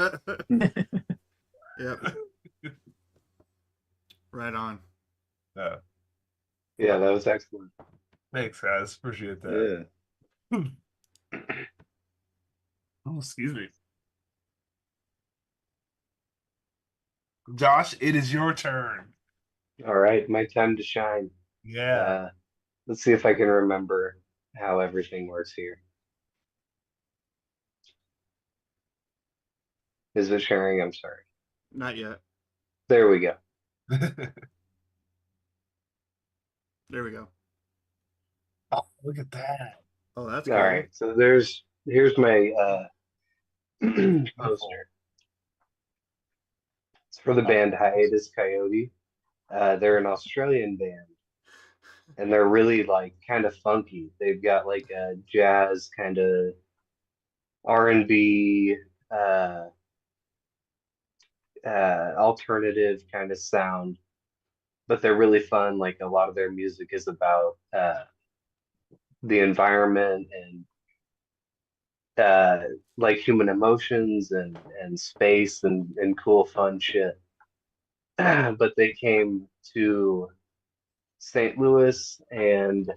Speaker 1: Yep. Right on.
Speaker 4: Yeah, that was excellent.
Speaker 2: Thanks, guys. Appreciate that.
Speaker 3: Yeah.
Speaker 2: Oh, excuse me. Josh, it is your turn.
Speaker 4: All right, my time to shine.
Speaker 2: Yeah.
Speaker 4: Let's see if I can remember how everything works here. Is it sharing? I'm sorry.
Speaker 1: Not yet.
Speaker 4: There we go.
Speaker 1: There we go.
Speaker 2: Oh, look at that.
Speaker 1: Oh, that's
Speaker 4: All
Speaker 1: cool.
Speaker 4: right, so here's my poster. It's for the band Hiatus Coyote. They're an Australian band, and they're really like kind of funky. They've got like a jazz kind of R&B, alternative kind of sound, but they're really fun. Like a lot of their music is about the environment and like human emotions and space and cool fun shit. But they came to St. Louis and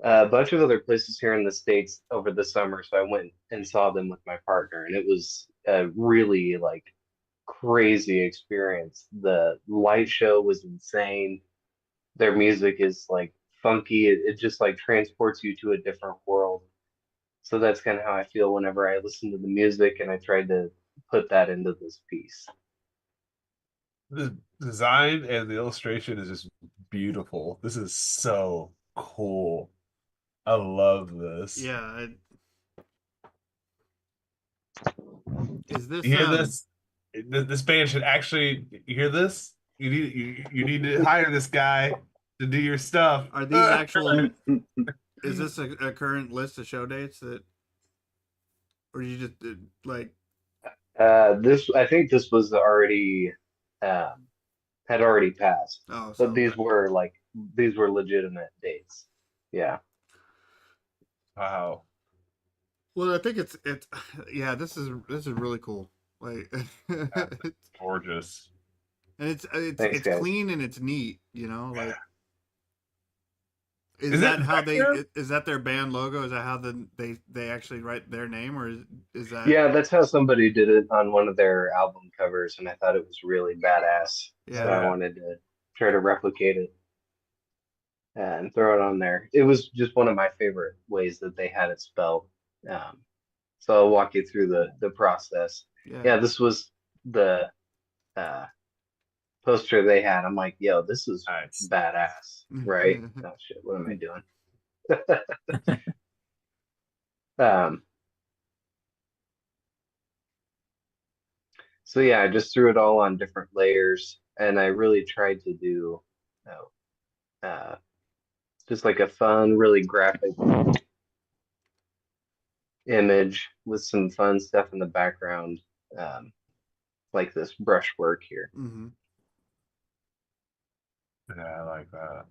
Speaker 4: a bunch of other places here in the States over the summer. So I went and saw them with my partner, and it was a really like crazy experience. The light show was insane. Their music is like funky. It just like transports you to a different world. So that's kind of how I feel whenever I listen to the music, and I tried to put that into this piece.
Speaker 2: The design and the illustration is just beautiful. This is so cool. I love this.
Speaker 1: Yeah. Is this
Speaker 2: You hear this? This band should actually. You hear this? You need to hire this guy to do your stuff.
Speaker 1: Are these actual? Is this a current list of show dates that, or you just like?
Speaker 4: This I think this was already had already passed,
Speaker 1: Oh,
Speaker 4: but these were legitimate dates. Yeah.
Speaker 2: Wow.
Speaker 1: Well, I think it's yeah. This is really cool. Like, it's,
Speaker 2: Gorgeous.
Speaker 1: and it's
Speaker 4: Thanks, guys.
Speaker 1: clean and it's neat. You know, like. Is
Speaker 2: Is
Speaker 1: that
Speaker 2: it
Speaker 1: how they?
Speaker 2: Vector?
Speaker 1: Is that their band logo? Is that how they actually write their name, or is that?
Speaker 4: Yeah, that's how somebody did it on one of their album covers, and I thought it was really badass. So
Speaker 1: Yeah.
Speaker 4: I wanted to try to replicate it and throw it on there. It was just one of my favorite ways that they had it spelled. So I'll walk you through the process. Yeah, this was the poster they had. I'm like, yo, this is
Speaker 2: Nice.
Speaker 4: badass, right? Oh shit, what am I doing? So yeah, I just threw it all on different layers, and I really tried to do just like a fun, really graphic image with some fun stuff in the background, like this brushwork here.
Speaker 1: Mm-hmm.
Speaker 2: Yeah, I like that.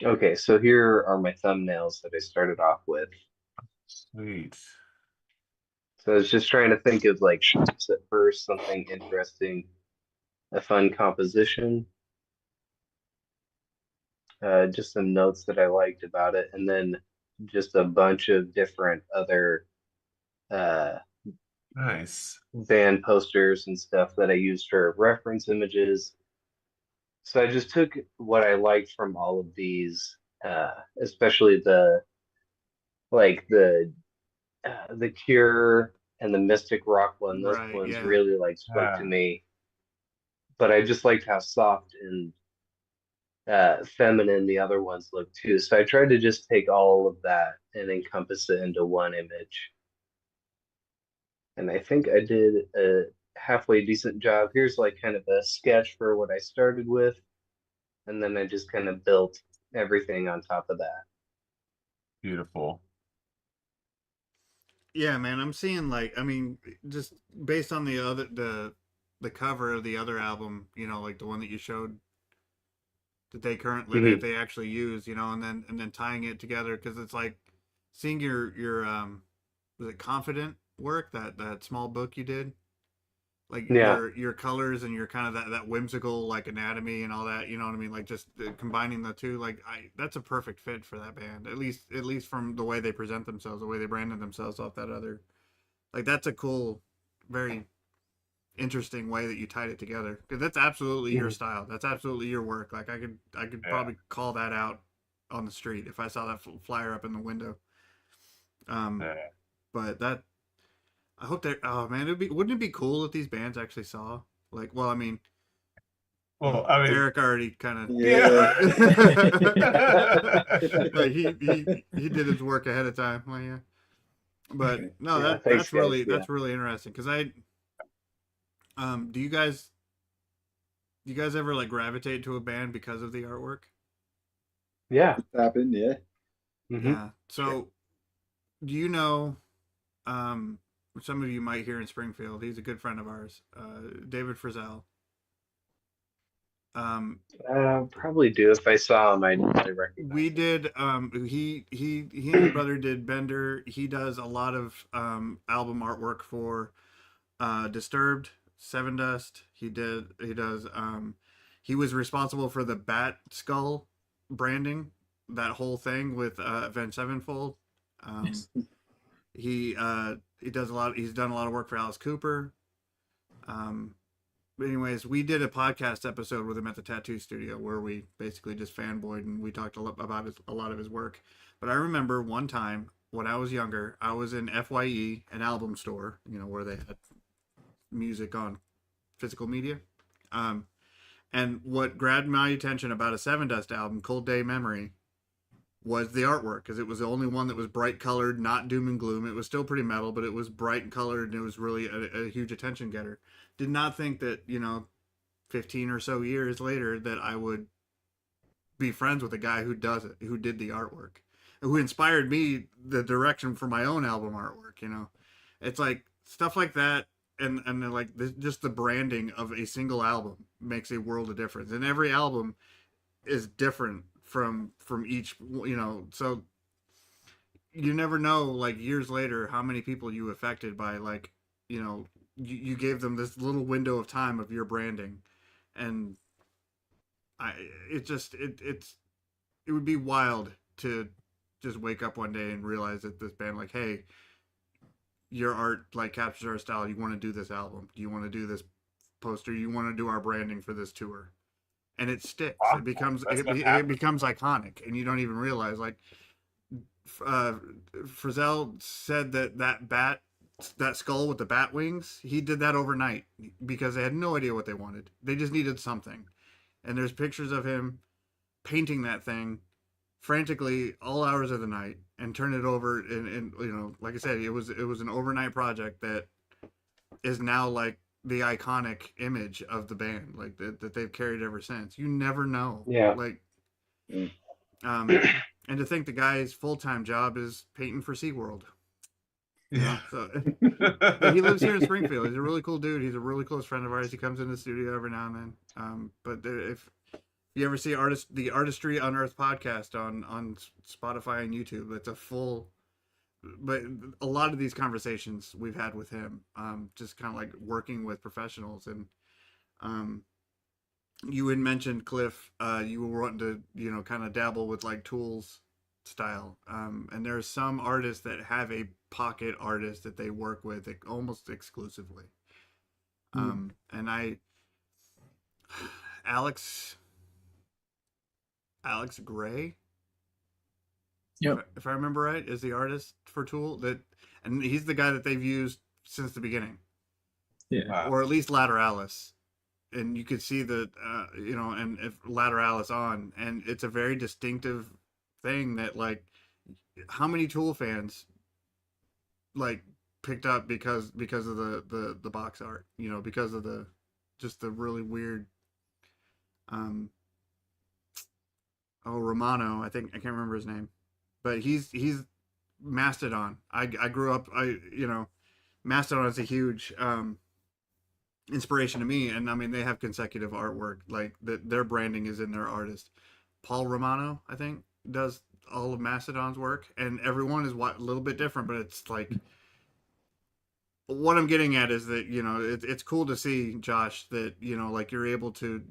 Speaker 4: Okay, so here are my thumbnails that I started off with.
Speaker 2: Sweet.
Speaker 4: So I was just trying to think of like shots at first, something interesting. a fun composition, just some notes that I liked about it, and then just a bunch of different other uh,
Speaker 2: Nice.
Speaker 4: band posters and stuff that I used for reference images. So I just took what I liked from all of these, especially the Cure and the Mystic Rock one. Those
Speaker 1: Right,
Speaker 4: ones
Speaker 1: yeah.
Speaker 4: really like spoke to
Speaker 2: Yeah.
Speaker 4: me, but I just liked how soft and feminine the other ones look too. So I tried to just take all of that and encompass it into one image. And I think I did a halfway decent job. Here's like kind of a sketch for what I started with, and then I just kind of built everything on top of that.
Speaker 2: Beautiful.
Speaker 1: Yeah, man, I'm seeing like, I mean, just based on the cover of the other album, you know, like the one that you showed that they currently
Speaker 4: Mhm.
Speaker 1: they actually use, you know, and then tying it together because it's like seeing your was it Confident work, that small book you did, like
Speaker 4: Yeah.
Speaker 1: your colors and your kind of that whimsical like anatomy and all that, you know what I mean, like just combining the two, like I that's a perfect fit for that band, at least from the way they present themselves, the way they branded themselves off that other, like that's a cool, very interesting way that you tied it together because that's absolutely your
Speaker 4: Mhm.
Speaker 1: style. That's absolutely your work. Like I could
Speaker 2: Yeah.
Speaker 1: probably call that out on the street if I saw that flyer up in the window. Um,
Speaker 2: Yeah.
Speaker 1: but that I hope that, oh man, wouldn't it be cool if these bands actually saw, like, well, I mean,
Speaker 2: Well, I mean,
Speaker 1: Eric already kind of
Speaker 2: yeah.
Speaker 3: Yeah.
Speaker 1: like he did his work ahead of time. Well, yeah, but no,
Speaker 4: Yeah. Thanks, guys. Yeah.
Speaker 1: that's really interesting because I do you guys ever like gravitate to a band because of the artwork?
Speaker 4: Yeah.
Speaker 3: Happened, yeah.
Speaker 4: Hmm.
Speaker 1: Yeah.
Speaker 2: Sure.
Speaker 1: So, do you know, um, some of you might hear in Springfield, he's a good friend of ours, David Frizzell. Um,
Speaker 4: Probably do. If I saw him, I'd
Speaker 1: we
Speaker 4: recognize him.
Speaker 1: did, he and his brother did Bender. He does a lot of, album artwork for, Disturbed, Seven Dust. He does, he was responsible for the Bat Skull branding, that whole thing with, Avenged Sevenfold. Um, he does a lot. He's done a lot of work for Alice Cooper. Um, but anyways, we did a podcast episode with him at the tattoo studio where we basically just fanboyed and we talked about a lot of his work. But I remember one time when I was younger, I was in FYE, an album store, you know, where they had music on physical media. Um, and what grabbed my attention about a Seven Dust album, Cold Day Memory, was the artwork because it was the only one that was bright colored, not doom and gloom. It was still pretty metal, but it was bright colored and it was really a huge attention getter. Did not think that, you know, 15 or so years later that I would be friends with a guy who does it, who did the artwork, who inspired me the direction for my own album artwork, you know. It's like stuff like that, and then like just the branding of a single album makes a world of difference. And every album is different from each, you know, so you never know like years later how many people you affected by, like, you know, you gave them this little window of time of your branding. And I it just it would be wild to just wake up one day and realize that this band, like, hey, your art like captures our style, you want to do this album, you want to do this poster, you want to do our branding for this tour, and it sticks,
Speaker 2: Awesome. That's
Speaker 1: it
Speaker 2: fantastic.
Speaker 1: becomes iconic and you don't even realize, like, uh Frizzell said that that skull with the bat wings, he did that overnight because they had no idea what they wanted, they just needed something. And there's pictures of him painting that thing frantically all hours of the night and turn it over, and you know, like I said, it was an overnight project that is now like the iconic image of the band, like that they've carried ever since. You never know,
Speaker 4: Yeah.
Speaker 1: like,
Speaker 3: Mm.
Speaker 1: um and to think the guy's full-time job is painting for SeaWorld, you
Speaker 2: Yeah.
Speaker 1: know. So but he lives here in Springfield. He's a really cool dude. He's a really close friend of ours. He comes in the studio every now and then. But if you ever see the Artistry Unearthed podcast on Spotify and YouTube, it's a full. But a lot of these conversations we've had with him, just kind of like working with professionals, and you had mentioned, Cliff, you were wanting to, you know, kind of dabble with like tools style. And there's some artists that have a pocket artist that they work with almost exclusively. And Alex, Alex Gray,
Speaker 5: Yep.
Speaker 1: if I remember right, is the artist for Tool and he's the guy that they've used since the beginning,
Speaker 5: Yeah.
Speaker 1: or at least Lateralis. And you could see the you know, and if Lateralis on, and it's a very distinctive thing that like how many Tool fans like picked up because of the box art, you know, because of the just the really weird um Romano, I can't remember his name, but he's Mastodon. I grew up, you know, Mastodon is a huge inspiration to me, and I mean they have consecutive artwork, like their branding is in their artist. Paul Romano, I think, does all of Mastodon's work, and everyone is a little bit different, but it's like what I'm getting at is that, you know, it's cool to see, Josh, that, you know, like you're able to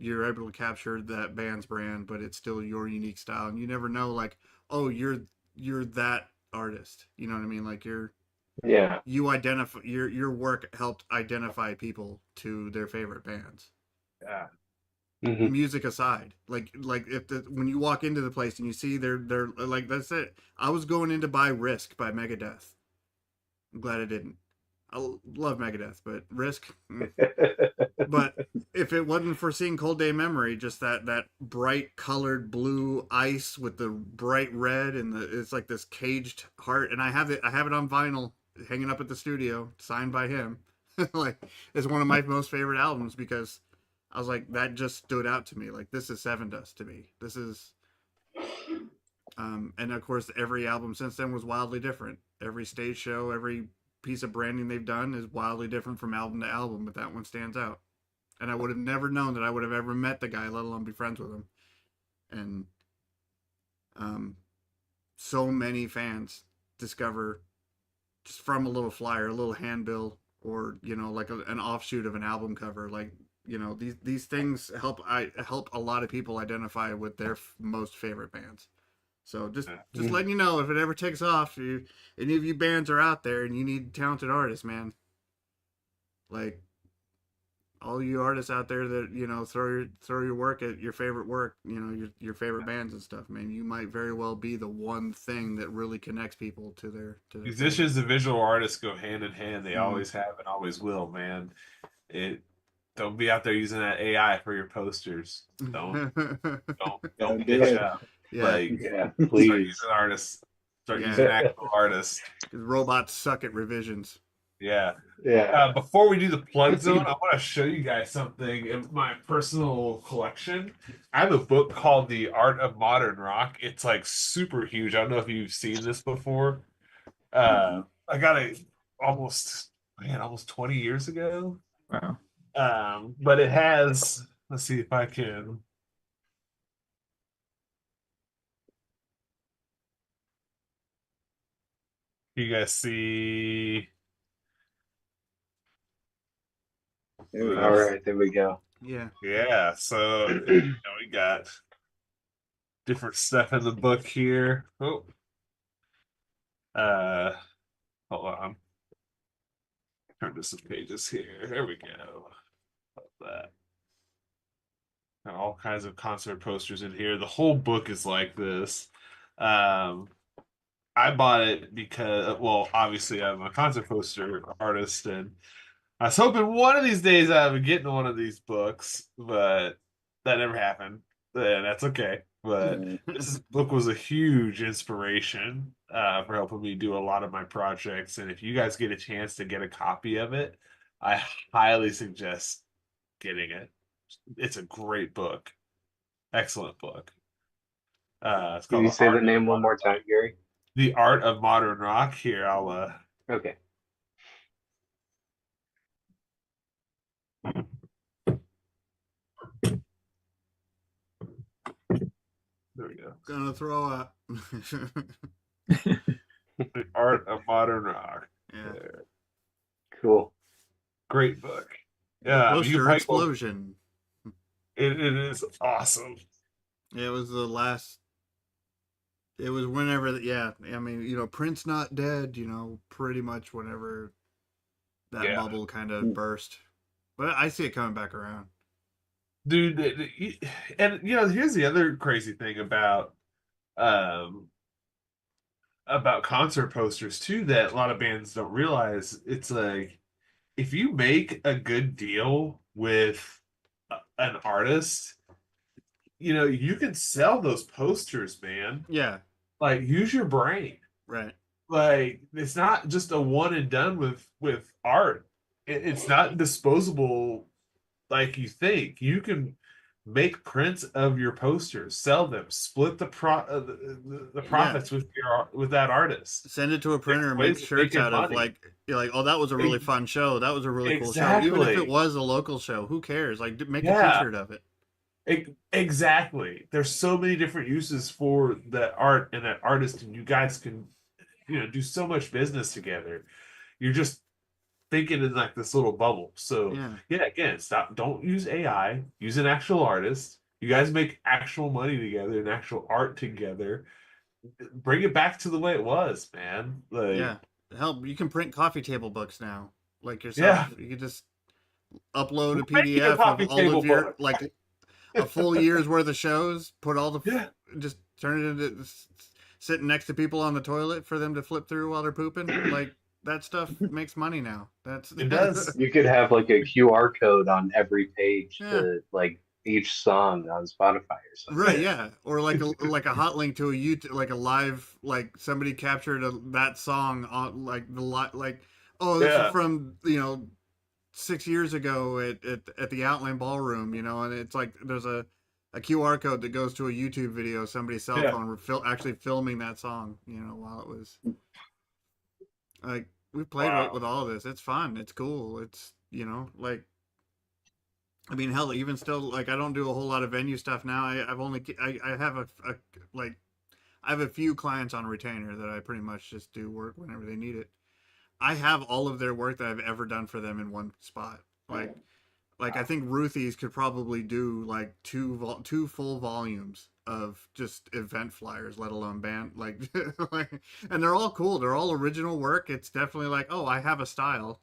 Speaker 1: capture that band's brand, but it's still your unique style, and you never know, like, oh, you're that artist, you know what I mean? Like
Speaker 4: Yeah.
Speaker 1: you identify your work helped identify people to their favorite bands.
Speaker 2: Yeah.
Speaker 4: Hmm.
Speaker 1: Music aside, like if when you walk into the place and you see they're like, that's it. I was going in to buy Risk by Megadeth. I'm glad I didn't. I love Megadeth, but Risk. But if it wasn't for seeing Cold Day Memory, just that bright colored blue ice with the bright red and it's like this caged heart, and I have it on vinyl hanging up at the studio, signed by him. Like it's one of my most favorite albums because I was like, that just stood out to me. Like this is Seven Dust to me. This is and of course every album since then was wildly different. Every stage show, every piece of branding they've done is wildly different from album to album, but that one stands out. And I would have never known that I would have ever met the guy, let alone be friends with him. And um, so many fans discover just from a little flyer, a little handbill, or you know, like an offshoot of an album cover. Like you know, these things help a lot of people identify with their most favorite bands. So just letting you know, if it ever takes off, any of you bands are out there and you need talented artists, man. Like all you artists out there that, you know, throw your work at your favorite work, you know, your favorite bands and stuff, man. You might very well be the one thing that really connects people to their
Speaker 2: Musicians and visual artists go hand in hand. They
Speaker 1: Mhm.
Speaker 2: always have and always will, man. It Don't be out there using that AI for your posters. Don't
Speaker 3: Don't
Speaker 2: bitch
Speaker 3: do it.
Speaker 2: up.
Speaker 1: Yeah.
Speaker 2: Like
Speaker 4: Yeah,
Speaker 2: start
Speaker 4: please.
Speaker 2: using artists. Start
Speaker 1: Yeah.
Speaker 2: using actual artists.
Speaker 1: Robots suck at revisions.
Speaker 2: Yeah.
Speaker 4: Yeah.
Speaker 2: Before we do the plug zone, I want to show you guys something in my personal collection. I have a book called The Art of Modern Rock. It's like super huge. I don't know if you've seen this before. I got it almost 20 years ago.
Speaker 5: Wow.
Speaker 2: But it has, let's see if I can. You guys see?
Speaker 3: There we
Speaker 4: All
Speaker 3: go.
Speaker 4: right, there we go.
Speaker 1: Yeah.
Speaker 2: Yeah, so we got different stuff in the book here. Oh, hold on. Turn to some pages here. There we go. Love that. Got all kinds of concert posters in here. The whole book is like this. Um, I bought it because, well, obviously I'm a concert poster artist, and I was hoping one of these days I would get into one of these books, but that never happened. And that's okay. But this book was a huge inspiration for helping me do a lot of my projects. And if you guys get a chance to get a copy of it, I highly suggest getting it. It's a great book. Excellent book. It's
Speaker 4: Can
Speaker 2: called
Speaker 4: you say the name one more time, Gary?
Speaker 2: The Art of Modern Rock. Here, I'll
Speaker 4: Okay.
Speaker 2: there we go.
Speaker 1: Gonna throw up.
Speaker 2: The Art of Modern Rock.
Speaker 1: Yeah.
Speaker 2: There.
Speaker 4: Cool.
Speaker 2: Great book. Yeah, you
Speaker 1: Poster
Speaker 2: might go,
Speaker 1: explosion.
Speaker 2: It is awesome.
Speaker 1: It was the last. It was whenever, yeah. I mean, Prince not dead. Pretty much whenever that
Speaker 2: Yeah,
Speaker 1: bubble kind of burst. But I see it coming back around.
Speaker 2: dude. And here's the other crazy thing um about concert posters too that a lot of bands don't realize. It's like if you make a good deal with an artist, you can sell those posters, man.
Speaker 1: Yeah.
Speaker 2: Like, use your brain.
Speaker 1: Right.
Speaker 2: Like, it's not just a one and done with art. It's not disposable like you think. You can make prints of your posters, sell them, split the
Speaker 1: Yeah.
Speaker 2: profits with that artist.
Speaker 1: Send it to a
Speaker 2: There's
Speaker 1: printer and make
Speaker 2: ways of
Speaker 1: shirts
Speaker 2: making
Speaker 1: out of
Speaker 2: money.
Speaker 1: like you're like, oh, that was a really
Speaker 2: Ex-
Speaker 1: fun show. That was a really cool show. Even if it
Speaker 2: Exactly.
Speaker 1: was a local show, who cares? Like, make a
Speaker 2: Yeah.
Speaker 1: T-shirt of it.
Speaker 2: Exactly. There's so many different uses for that art and that artist, and you guys can, do so much business together. You're just thinking in like this little bubble. So
Speaker 1: Yeah.
Speaker 2: yeah, again, don't use AI, use an actual artist. You guys make actual money together and actual art together. Bring it back to the way it was, man. Like,
Speaker 1: Yeah. Hell, you can print coffee table books now, like
Speaker 2: yeah,
Speaker 1: yourself. You can just upload
Speaker 2: we're
Speaker 1: a
Speaker 2: making a
Speaker 1: PDF of
Speaker 2: coffee
Speaker 1: all
Speaker 2: table
Speaker 1: of your
Speaker 2: book.
Speaker 1: like a full year's worth of shows. Put all the
Speaker 2: Yeah,
Speaker 1: just turn it into sitting next to people on the toilet for them to flip through while they're pooping. Like that stuff makes money now. That's
Speaker 2: it does.
Speaker 4: You could have like a QR code on every page
Speaker 1: yeah.
Speaker 4: to like each song on Spotify or
Speaker 1: Right,
Speaker 4: something.
Speaker 1: yeah, or like a hot link to a YouTube, like a live, like somebody captured that song on like like, oh, this is
Speaker 2: Yeah,
Speaker 1: from 6 years ago at the Outland Ballroom, and it's like there's a QR code that goes to a YouTube video, somebody's cell
Speaker 2: yeah,
Speaker 1: phone actually filming that song, while it was like we played
Speaker 2: wow.
Speaker 1: with all of this. It's fun, it's cool, it's like I mean, hell, even still, like I don't do a whole lot of venue stuff now. I've only I have like I have a few clients on retainer that I pretty much just do work whenever they need it. I have all of their work that I've ever done for them in one spot. Like I think Ruthie's could probably do like two full volumes of just event flyers, let alone band like, and they're all cool. They're all original work. It's definitely like, oh, I have a style.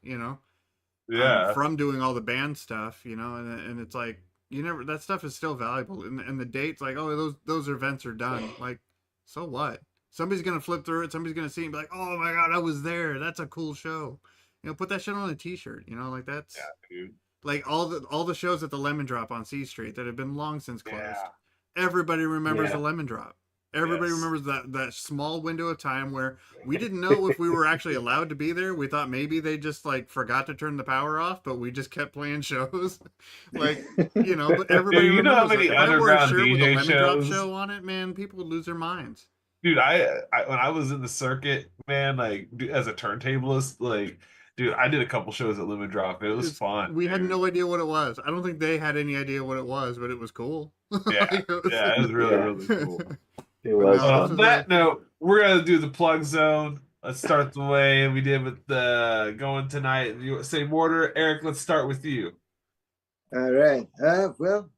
Speaker 2: Yeah,
Speaker 1: From doing all the band stuff, and it's like that stuff is still valuable, and the dates like, oh, those events are done, like, so what? Somebody's gonna flip through it, somebody's gonna see it and be like, oh my god, I was there, that's a cool show, put that shit on a t-shirt, like that's
Speaker 2: yeah, dude.
Speaker 1: like all the shows at the Lemon Drop on C Street that have been long since closed.
Speaker 2: Yeah,
Speaker 1: Everybody remembers the
Speaker 4: Yeah.
Speaker 1: Lemon Drop. Everybody
Speaker 2: yes.
Speaker 1: remembers that small window of time where we didn't know if we were actually allowed to be there. We thought maybe they just like forgot to turn the power off, but we just kept playing shows. Like, but everybody
Speaker 2: Dude, you know how
Speaker 1: remembers. Like,
Speaker 2: many
Speaker 1: if I wore a
Speaker 2: underground
Speaker 1: shirt with a
Speaker 2: DJ
Speaker 1: Lemon Drop
Speaker 2: shows?
Speaker 1: show on it, man, people would lose their minds.
Speaker 2: Dude, I when I was in the circuit, man, like as a turntablist, like, dude, I did a couple shows at Lemon Drop. It was fun,
Speaker 1: We had
Speaker 2: dude.
Speaker 1: no idea what it was. I don't think they had any idea what it was, but it was cool.
Speaker 2: Yeah,
Speaker 1: Like,
Speaker 2: yeah, it was really,
Speaker 4: Yeah.
Speaker 2: really cool.
Speaker 4: It
Speaker 1: But
Speaker 4: was
Speaker 1: no, this
Speaker 2: On
Speaker 1: is
Speaker 4: fun.
Speaker 2: that note, we're gonna do the plug zone. Let's start the way we did with the going tonight. You say Mortar, Eric. Let's start with you.
Speaker 3: All right. Well,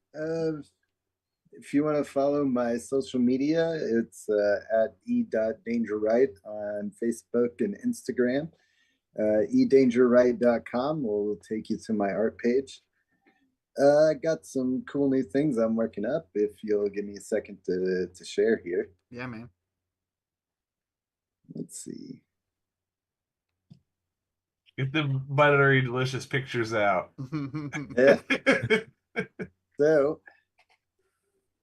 Speaker 3: if you want to follow my social media, it's at e.dangerright on Facebook and Instagram. edangerright.com will take you to my art page. I got some cool new things I'm working up. If you'll give me a second to share here.
Speaker 1: yeah, man.
Speaker 3: Let's see.
Speaker 2: Get them buttery, delicious pictures out.
Speaker 3: Yeah. So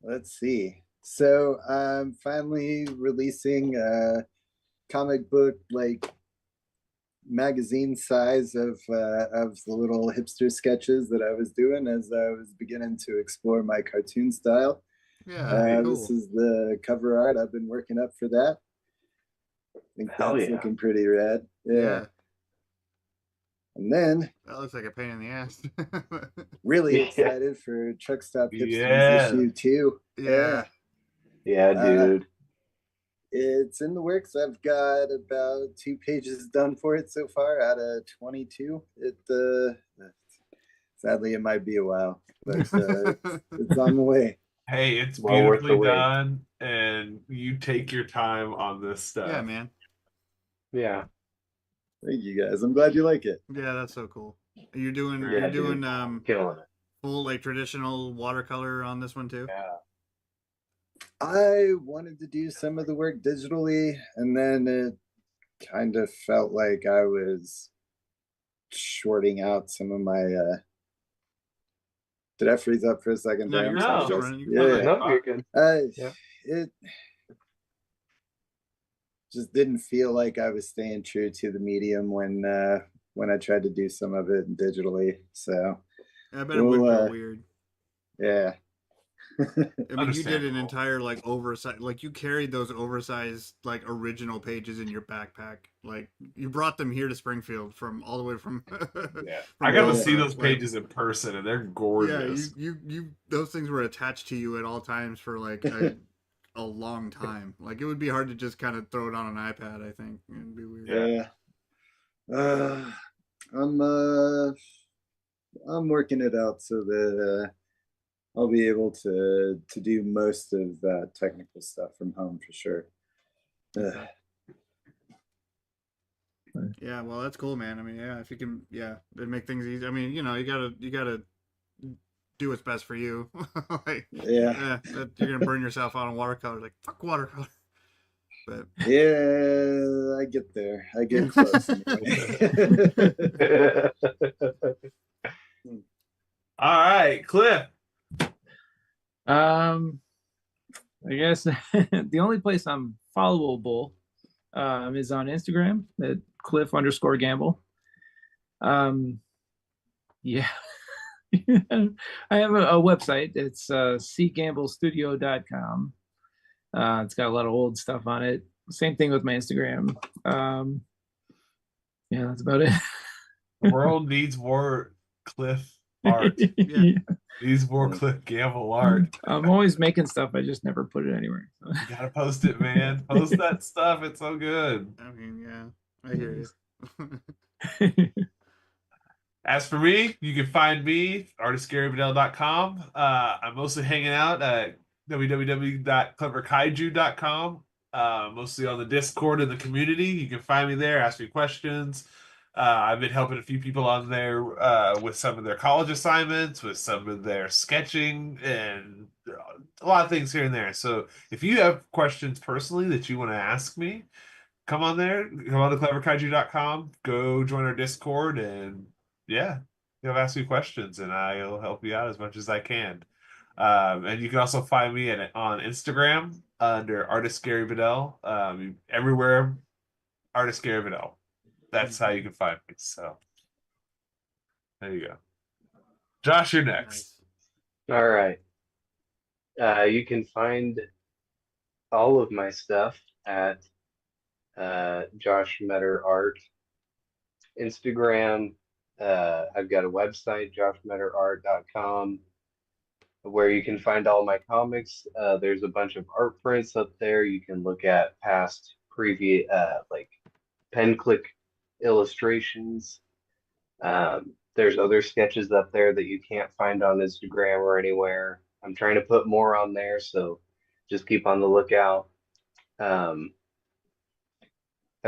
Speaker 3: let's see. So I'm finally releasing a comic book like magazine size of the little hipster sketches that I was doing as I was beginning to explore my cartoon style.
Speaker 1: Yeah,
Speaker 3: This
Speaker 1: cool.
Speaker 3: is the cover art I've been working up for that. I think
Speaker 4: Hell
Speaker 3: that's
Speaker 4: yeah.
Speaker 3: looking pretty rad.
Speaker 1: Yeah,
Speaker 3: And then
Speaker 1: that looks like a pain in the ass.
Speaker 3: really
Speaker 4: Yeah.
Speaker 3: excited for Truck Stop Hipsters
Speaker 2: Yeah.
Speaker 3: issue 2.
Speaker 1: Yeah.
Speaker 4: Yeah, dude.
Speaker 3: It's in the works. I've got about 2 pages done for it so far out of 22. It's Sadly, it might be a while, but it's on the way.
Speaker 2: Hey, it's
Speaker 4: Well worth the
Speaker 2: beautifully
Speaker 4: wait.
Speaker 2: done, and you take your time on this stuff.
Speaker 1: Yeah, man.
Speaker 4: Yeah.
Speaker 3: Thank you guys. I'm glad you like it.
Speaker 1: Yeah, that's so cool. You're doing
Speaker 4: Yeah,
Speaker 1: you're doing
Speaker 4: dude. Killing it.
Speaker 1: full like traditional watercolor on this one too.
Speaker 4: Yeah.
Speaker 3: I wanted to do some of the work digitally, and then it kind of felt like I was shorting out some of my did I freeze up for a second
Speaker 1: No,
Speaker 3: there?
Speaker 1: you're
Speaker 3: I'm sorry,
Speaker 1: fine.
Speaker 3: guys.
Speaker 1: Running.
Speaker 3: Yeah, yeah.
Speaker 4: No, you're good. Yeah.
Speaker 3: It just didn't feel like I was staying true to the medium when I tried to do some of it digitally. So
Speaker 1: I bet it would
Speaker 3: we'll,
Speaker 1: feel weird.
Speaker 3: yeah.
Speaker 1: I mean, you did an
Speaker 2: Understandable.
Speaker 1: entire like oversized, like you carried those oversized like original pages in your backpack. Like you brought them here to Springfield from all the way from.
Speaker 2: Yeah,
Speaker 1: from
Speaker 2: I got to
Speaker 3: Yeah.
Speaker 2: see
Speaker 1: Goldsboro.
Speaker 2: those
Speaker 1: Like,
Speaker 2: pages in person, and they're gorgeous.
Speaker 1: Yeah, you those things were attached to you at all times for like a long time. Like it would be hard to just kind of throw it on an iPad. I think it'd be weird.
Speaker 2: Yeah.
Speaker 3: I'm working it out so that I'll be able to do most of that technical stuff from home for sure.
Speaker 1: Yeah, well, that's cool, man. I mean, yeah, if you can, yeah, it'd make things easy. I mean, you gotta do what's best for you. Like,
Speaker 3: Yeah.
Speaker 1: you're gonna burn yourself out on watercolor. Like, fuck watercolor. But
Speaker 3: Yeah, I get there. I get close. Anyway.
Speaker 2: All right, Cliff.
Speaker 5: I guess the only place I'm followable is on Instagram at Cliff_Gamble. Yeah. I have a website. It's cgamblestudio.com. It's got a lot of old stuff on it. Same thing with my Instagram. Yeah, that's about it.
Speaker 2: The world needs more Cliff art.
Speaker 1: Yeah.
Speaker 2: Needs more Cliff Gamble art.
Speaker 5: I'm always making stuff. I just never put it anywhere.
Speaker 2: You gotta post it, man. Post that stuff. It's so good.
Speaker 1: I mean, yeah, I hear you.
Speaker 2: As for me, you can find me artistgaryvidal.com. I'm mostly hanging out at www.cleverkaiju.com. Mostly on the Discord and the community. You can find me there, ask me questions. I've been helping a few people on there with some of their college assignments, with some of their sketching, and a lot of things here and there. So if you have questions personally that you want to ask me, come on there. Come on to cleverkaiju.com. Go join our Discord, and yeah, you'll ask me questions, and I'll help you out as much as I can. And you can also find me on Instagram under Artist Gary Vidal. Everywhere, Artist Gary Vidal. That's how you can find me. So there you go. Josh, you're next.
Speaker 1: Nice.
Speaker 4: All right. You can find all of my stuff at Josh Metter Art. Instagram. I've got a website, joshmetterart.com, where you can find all my comics. There's a bunch of art prints up there. You can look at past previous like pen click illustrations. There's other sketches up there that you can't find on Instagram or anywhere. I'm trying to put more on there, so just keep on the lookout. I've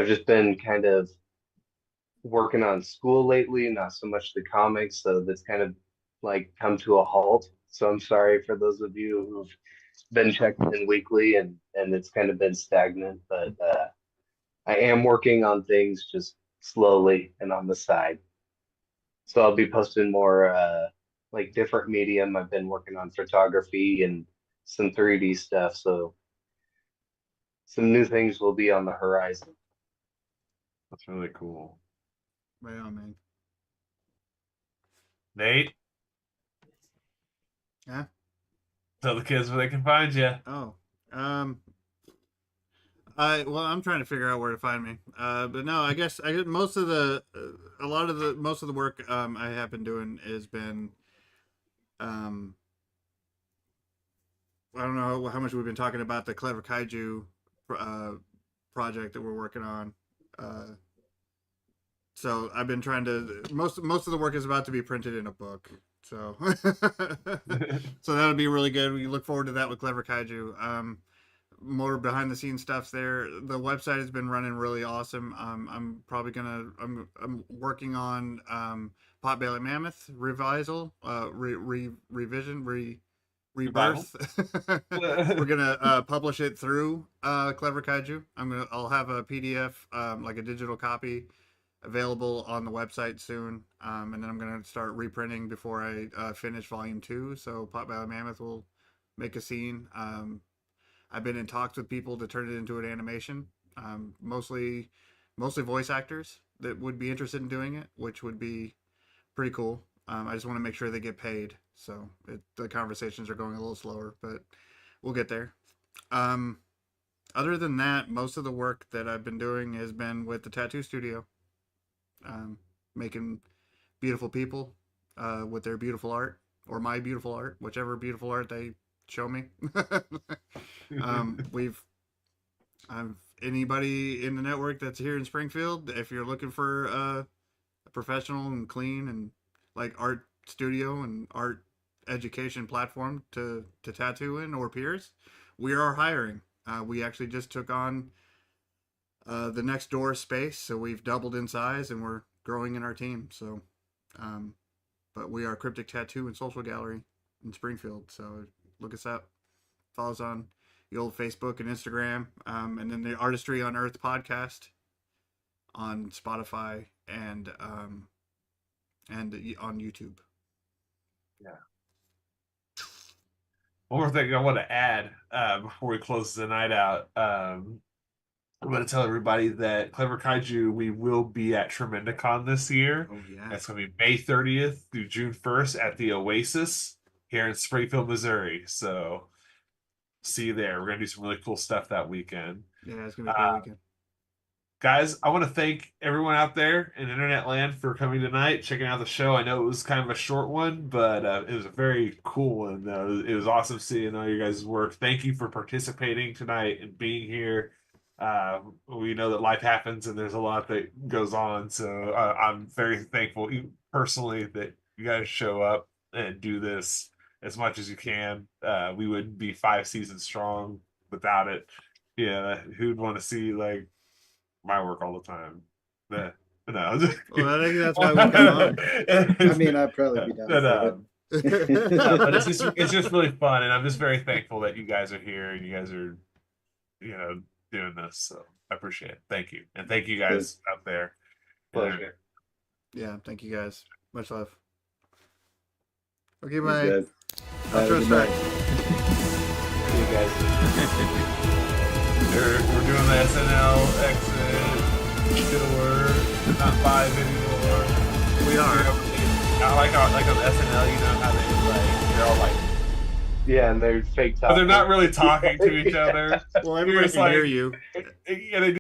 Speaker 4: just been kind of working on school lately, not so much the comics, so that's kind of like come to a halt. So I'm sorry for those of you who've been checking in weekly and it's kind of been stagnant, but I am working on things just slowly and on the side. So I'll be posting more like different medium. I've been working on photography and some 3D stuff, so some new things will be on the horizon.
Speaker 2: That's really cool.
Speaker 1: Right on, man.
Speaker 2: Nate,
Speaker 1: Yeah.
Speaker 2: tell the kids where they can find you.
Speaker 1: Oh. I'm trying to figure out where to find me. But no, I guess most of the work I have been doing has been I don't know how much we've been talking about the Clever Kaiju project that we're working on. So I've been trying to most of the work is about to be printed in a book. So so that would be really good. We look forward to that with Clever Kaiju. More behind the scenes stuff's there. The website has been running really awesome. I'm probably gonna I'm working on Potbelly Mammoth revisal, revision, rebirth. We're gonna publish it through Clever Kaiju. I'll have a PDF, like a digital copy, available on the website soon, and then I'm gonna start reprinting before I finish Volume 2. So Potbelly Mammoth will make a scene. I've been in talks with people to turn it into an animation, mostly voice actors that would be interested in doing it, which would be pretty cool. I just want to make sure they get paid, so the conversations are going a little slower, but we'll get there. Other than that, most of the work that I've been doing has been with the tattoo studio, making beautiful people with their beautiful art, or my beautiful art, whichever beautiful art they show me. Anybody in the network that's here in Springfield, if you're looking for a professional and clean and like art studio and art education platform to tattoo in, or peers, we are hiring. We actually just took on the next door space, so we've doubled in size and we're growing in our team. So but we are Cryptic Tattoo and Social Gallery in Springfield, so look us up. Follow us on the old Facebook and Instagram, and then the Artistry on Earth podcast on Spotify and on YouTube.
Speaker 2: Yeah. One more thing I want to add before we close the night out. I'm going to tell everybody that Clever Kaiju, we will be at Tremendicon this year.
Speaker 1: Oh yeah,
Speaker 2: That's going to be May 30th through June 1st at the Oasis here in Springfield, Missouri. So see you there. We're going to do some really cool stuff that weekend.
Speaker 1: Yeah, it's going to be a great weekend.
Speaker 2: Guys, I want to thank everyone out there in internet land for coming tonight, checking out the show. I know it was kind of a short one, but it was a very cool one. It was awesome seeing all you guys' work. Thank you for participating tonight and being here. We know that life happens and there's a lot that goes on, so I'm very thankful personally that you guys show up and do this as much as you can. We wouldn't be 5 seasons strong without it. Yeah, who'd want to see like my work all the time? No.
Speaker 1: Well, I think that's why we come on.
Speaker 3: I mean, I'd probably be down for it.
Speaker 2: But it's just really fun, and I'm just very thankful that you guys are here and you guys are, doing this. So I appreciate it. Thank you, and thank you guys out there.
Speaker 4: Pleasure.
Speaker 1: Yeah, thank you guys. Much love. Okay,
Speaker 3: Thanks,
Speaker 1: bye.
Speaker 3: guys. Have a
Speaker 1: Outro
Speaker 3: good
Speaker 1: strike.
Speaker 3: night.
Speaker 4: See you guys.
Speaker 2: We're doing the SNL exit tour, not 5 anymore.
Speaker 1: We are.
Speaker 2: I like on SNL, you know how they're all like,
Speaker 4: Yeah, and they're fake
Speaker 2: but they're not
Speaker 4: talking.
Speaker 2: really talking to each other.
Speaker 1: Well, everybody
Speaker 2: It's
Speaker 1: can
Speaker 2: like-
Speaker 1: hear you.
Speaker 2: Yeah, they